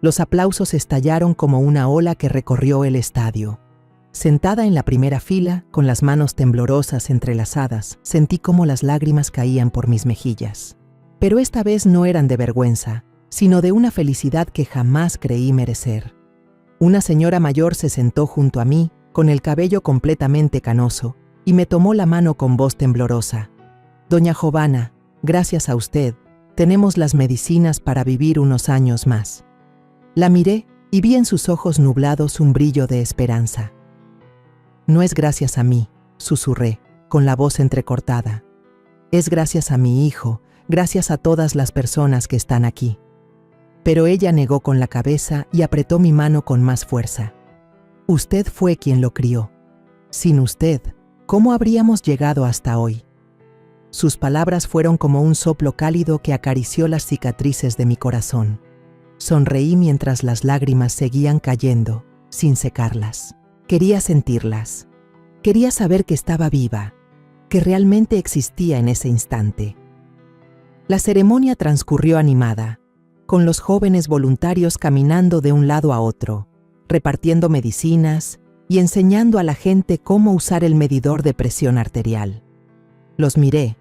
Los aplausos estallaron como una ola que recorrió el estadio. Sentada en la primera fila, con las manos temblorosas entrelazadas, sentí cómo las lágrimas caían por mis mejillas. Pero esta vez no eran de vergüenza, sino de una felicidad que jamás creí merecer. Una señora mayor se sentó junto a mí, con el cabello completamente canoso, y me tomó la mano con voz temblorosa. Doña Jovana, gracias a usted, tenemos las medicinas para vivir unos años más. La miré y vi en sus ojos nublados un brillo de esperanza. No es gracias a mí, susurré, con la voz entrecortada. Es gracias a mi hijo, gracias a todas las personas que están aquí. Pero ella negó con la cabeza y apretó mi mano con más fuerza. Usted fue quien lo crió. Sin usted, ¿cómo habríamos llegado hasta hoy? Sus palabras fueron como un soplo cálido que acarició las cicatrices de mi corazón. Sonreí mientras las lágrimas seguían cayendo, sin secarlas. Quería sentirlas. Quería saber que estaba viva, que realmente existía en ese instante. La ceremonia transcurrió animada, con los jóvenes voluntarios caminando de un lado a otro, repartiendo medicinas y enseñando a la gente cómo usar el medidor de presión arterial. Los miré,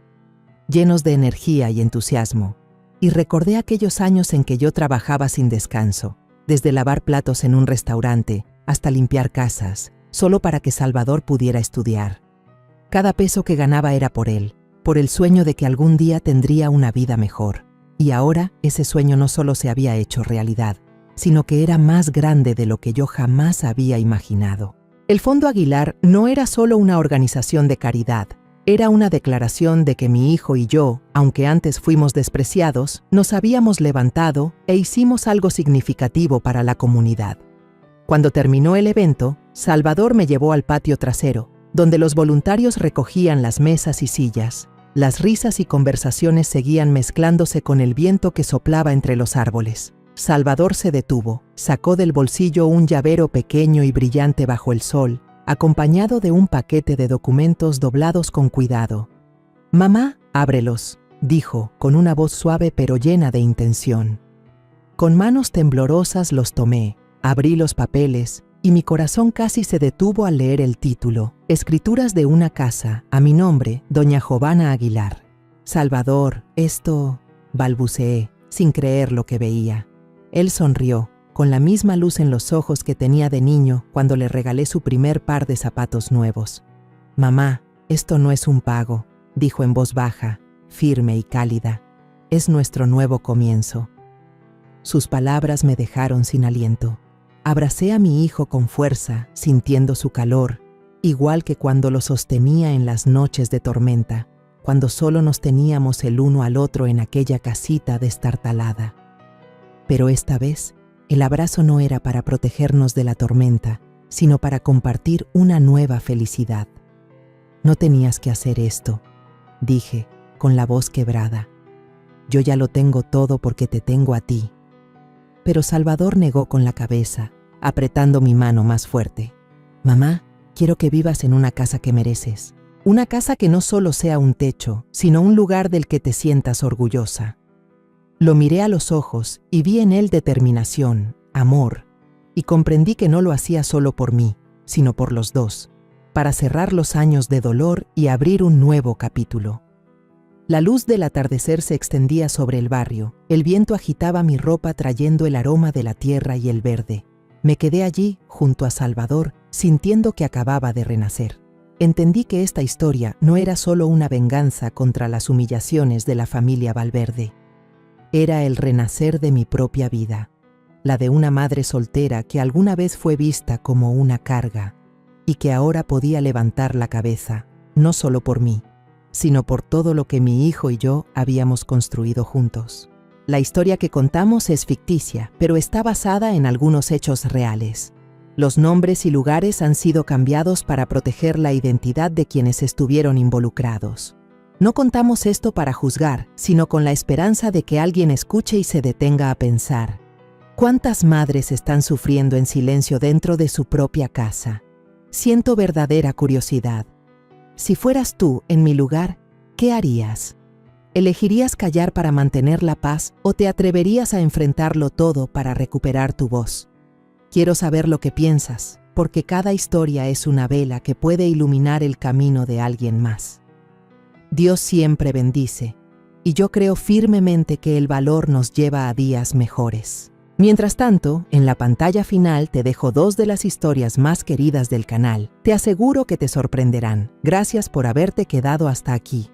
llenos de energía y entusiasmo, y recordé aquellos años en que yo trabajaba sin descanso, desde lavar platos en un restaurante hasta limpiar casas, solo para que Salvador pudiera estudiar. Cada peso que ganaba era por él, por el sueño de que algún día tendría una vida mejor. Y ahora ese sueño no solo se había hecho realidad, sino que era más grande de lo que yo jamás había imaginado. El Fondo Aguilar no era solo una organización de caridad, era una declaración de que mi hijo y yo, aunque antes fuimos despreciados, nos habíamos levantado e hicimos algo significativo para la comunidad. Cuando terminó el evento, Salvador me llevó al patio trasero, donde los voluntarios recogían las mesas y sillas. Las risas y conversaciones seguían mezclándose con el viento que soplaba entre los árboles. Salvador se detuvo, sacó del bolsillo un llavero pequeño y brillante bajo el sol, acompañado de un paquete de documentos doblados con cuidado. «Mamá, ábrelos», dijo, con una voz suave pero llena de intención. Con manos temblorosas los tomé, abrí los papeles, y mi corazón casi se detuvo al leer el título: Escrituras de una casa, a mi nombre, doña Jovana Aguilar. Salvador, esto... balbuceé, sin creer lo que veía. Él sonrió, con la misma luz en los ojos que tenía de niño cuando le regalé su primer par de zapatos nuevos. Mamá, esto no es un pago, dijo en voz baja, firme y cálida. Es nuestro nuevo comienzo. Sus palabras me dejaron sin aliento. Abracé a mi hijo con fuerza, sintiendo su calor, igual que cuando lo sostenía en las noches de tormenta, cuando solo nos teníamos el uno al otro en aquella casita destartalada. Pero esta vez, el abrazo no era para protegernos de la tormenta, sino para compartir una nueva felicidad. No tenías que hacer esto, dije, con la voz quebrada. Yo ya lo tengo todo porque te tengo a ti. Pero Salvador negó con la cabeza, apretando mi mano más fuerte. Mamá, quiero que vivas en una casa que mereces. Una casa que no solo sea un techo, sino un lugar del que te sientas orgullosa. Lo miré a los ojos y vi en él determinación, amor, y comprendí que no lo hacía solo por mí, sino por los dos, para cerrar los años de dolor y abrir un nuevo capítulo. La luz del atardecer se extendía sobre el barrio, el viento agitaba mi ropa trayendo el aroma de la tierra y el verde. Me quedé allí, junto a Salvador, sintiendo que acababa de renacer. Entendí que esta historia no era solo una venganza contra las humillaciones de la familia Valverde. Era el renacer de mi propia vida, la de una madre soltera que alguna vez fue vista como una carga y que ahora podía levantar la cabeza, no solo por mí, sino por todo lo que mi hijo y yo habíamos construido juntos. La historia que contamos es ficticia, pero está basada en algunos hechos reales. Los nombres y lugares han sido cambiados para proteger la identidad de quienes estuvieron involucrados. No contamos esto para juzgar, sino con la esperanza de que alguien escuche y se detenga a pensar. ¿Cuántas madres están sufriendo en silencio dentro de su propia casa? Siento verdadera curiosidad. Si fueras tú en mi lugar, ¿qué harías? ¿Elegirías callar para mantener la paz o te atreverías a enfrentarlo todo para recuperar tu voz? Quiero saber lo que piensas, porque cada historia es una vela que puede iluminar el camino de alguien más. Dios siempre bendice, y yo creo firmemente que el valor nos lleva a días mejores. Mientras tanto, en la pantalla final te dejo 2 de las historias más queridas del canal. Te aseguro que te sorprenderán. Gracias por haberte quedado hasta aquí.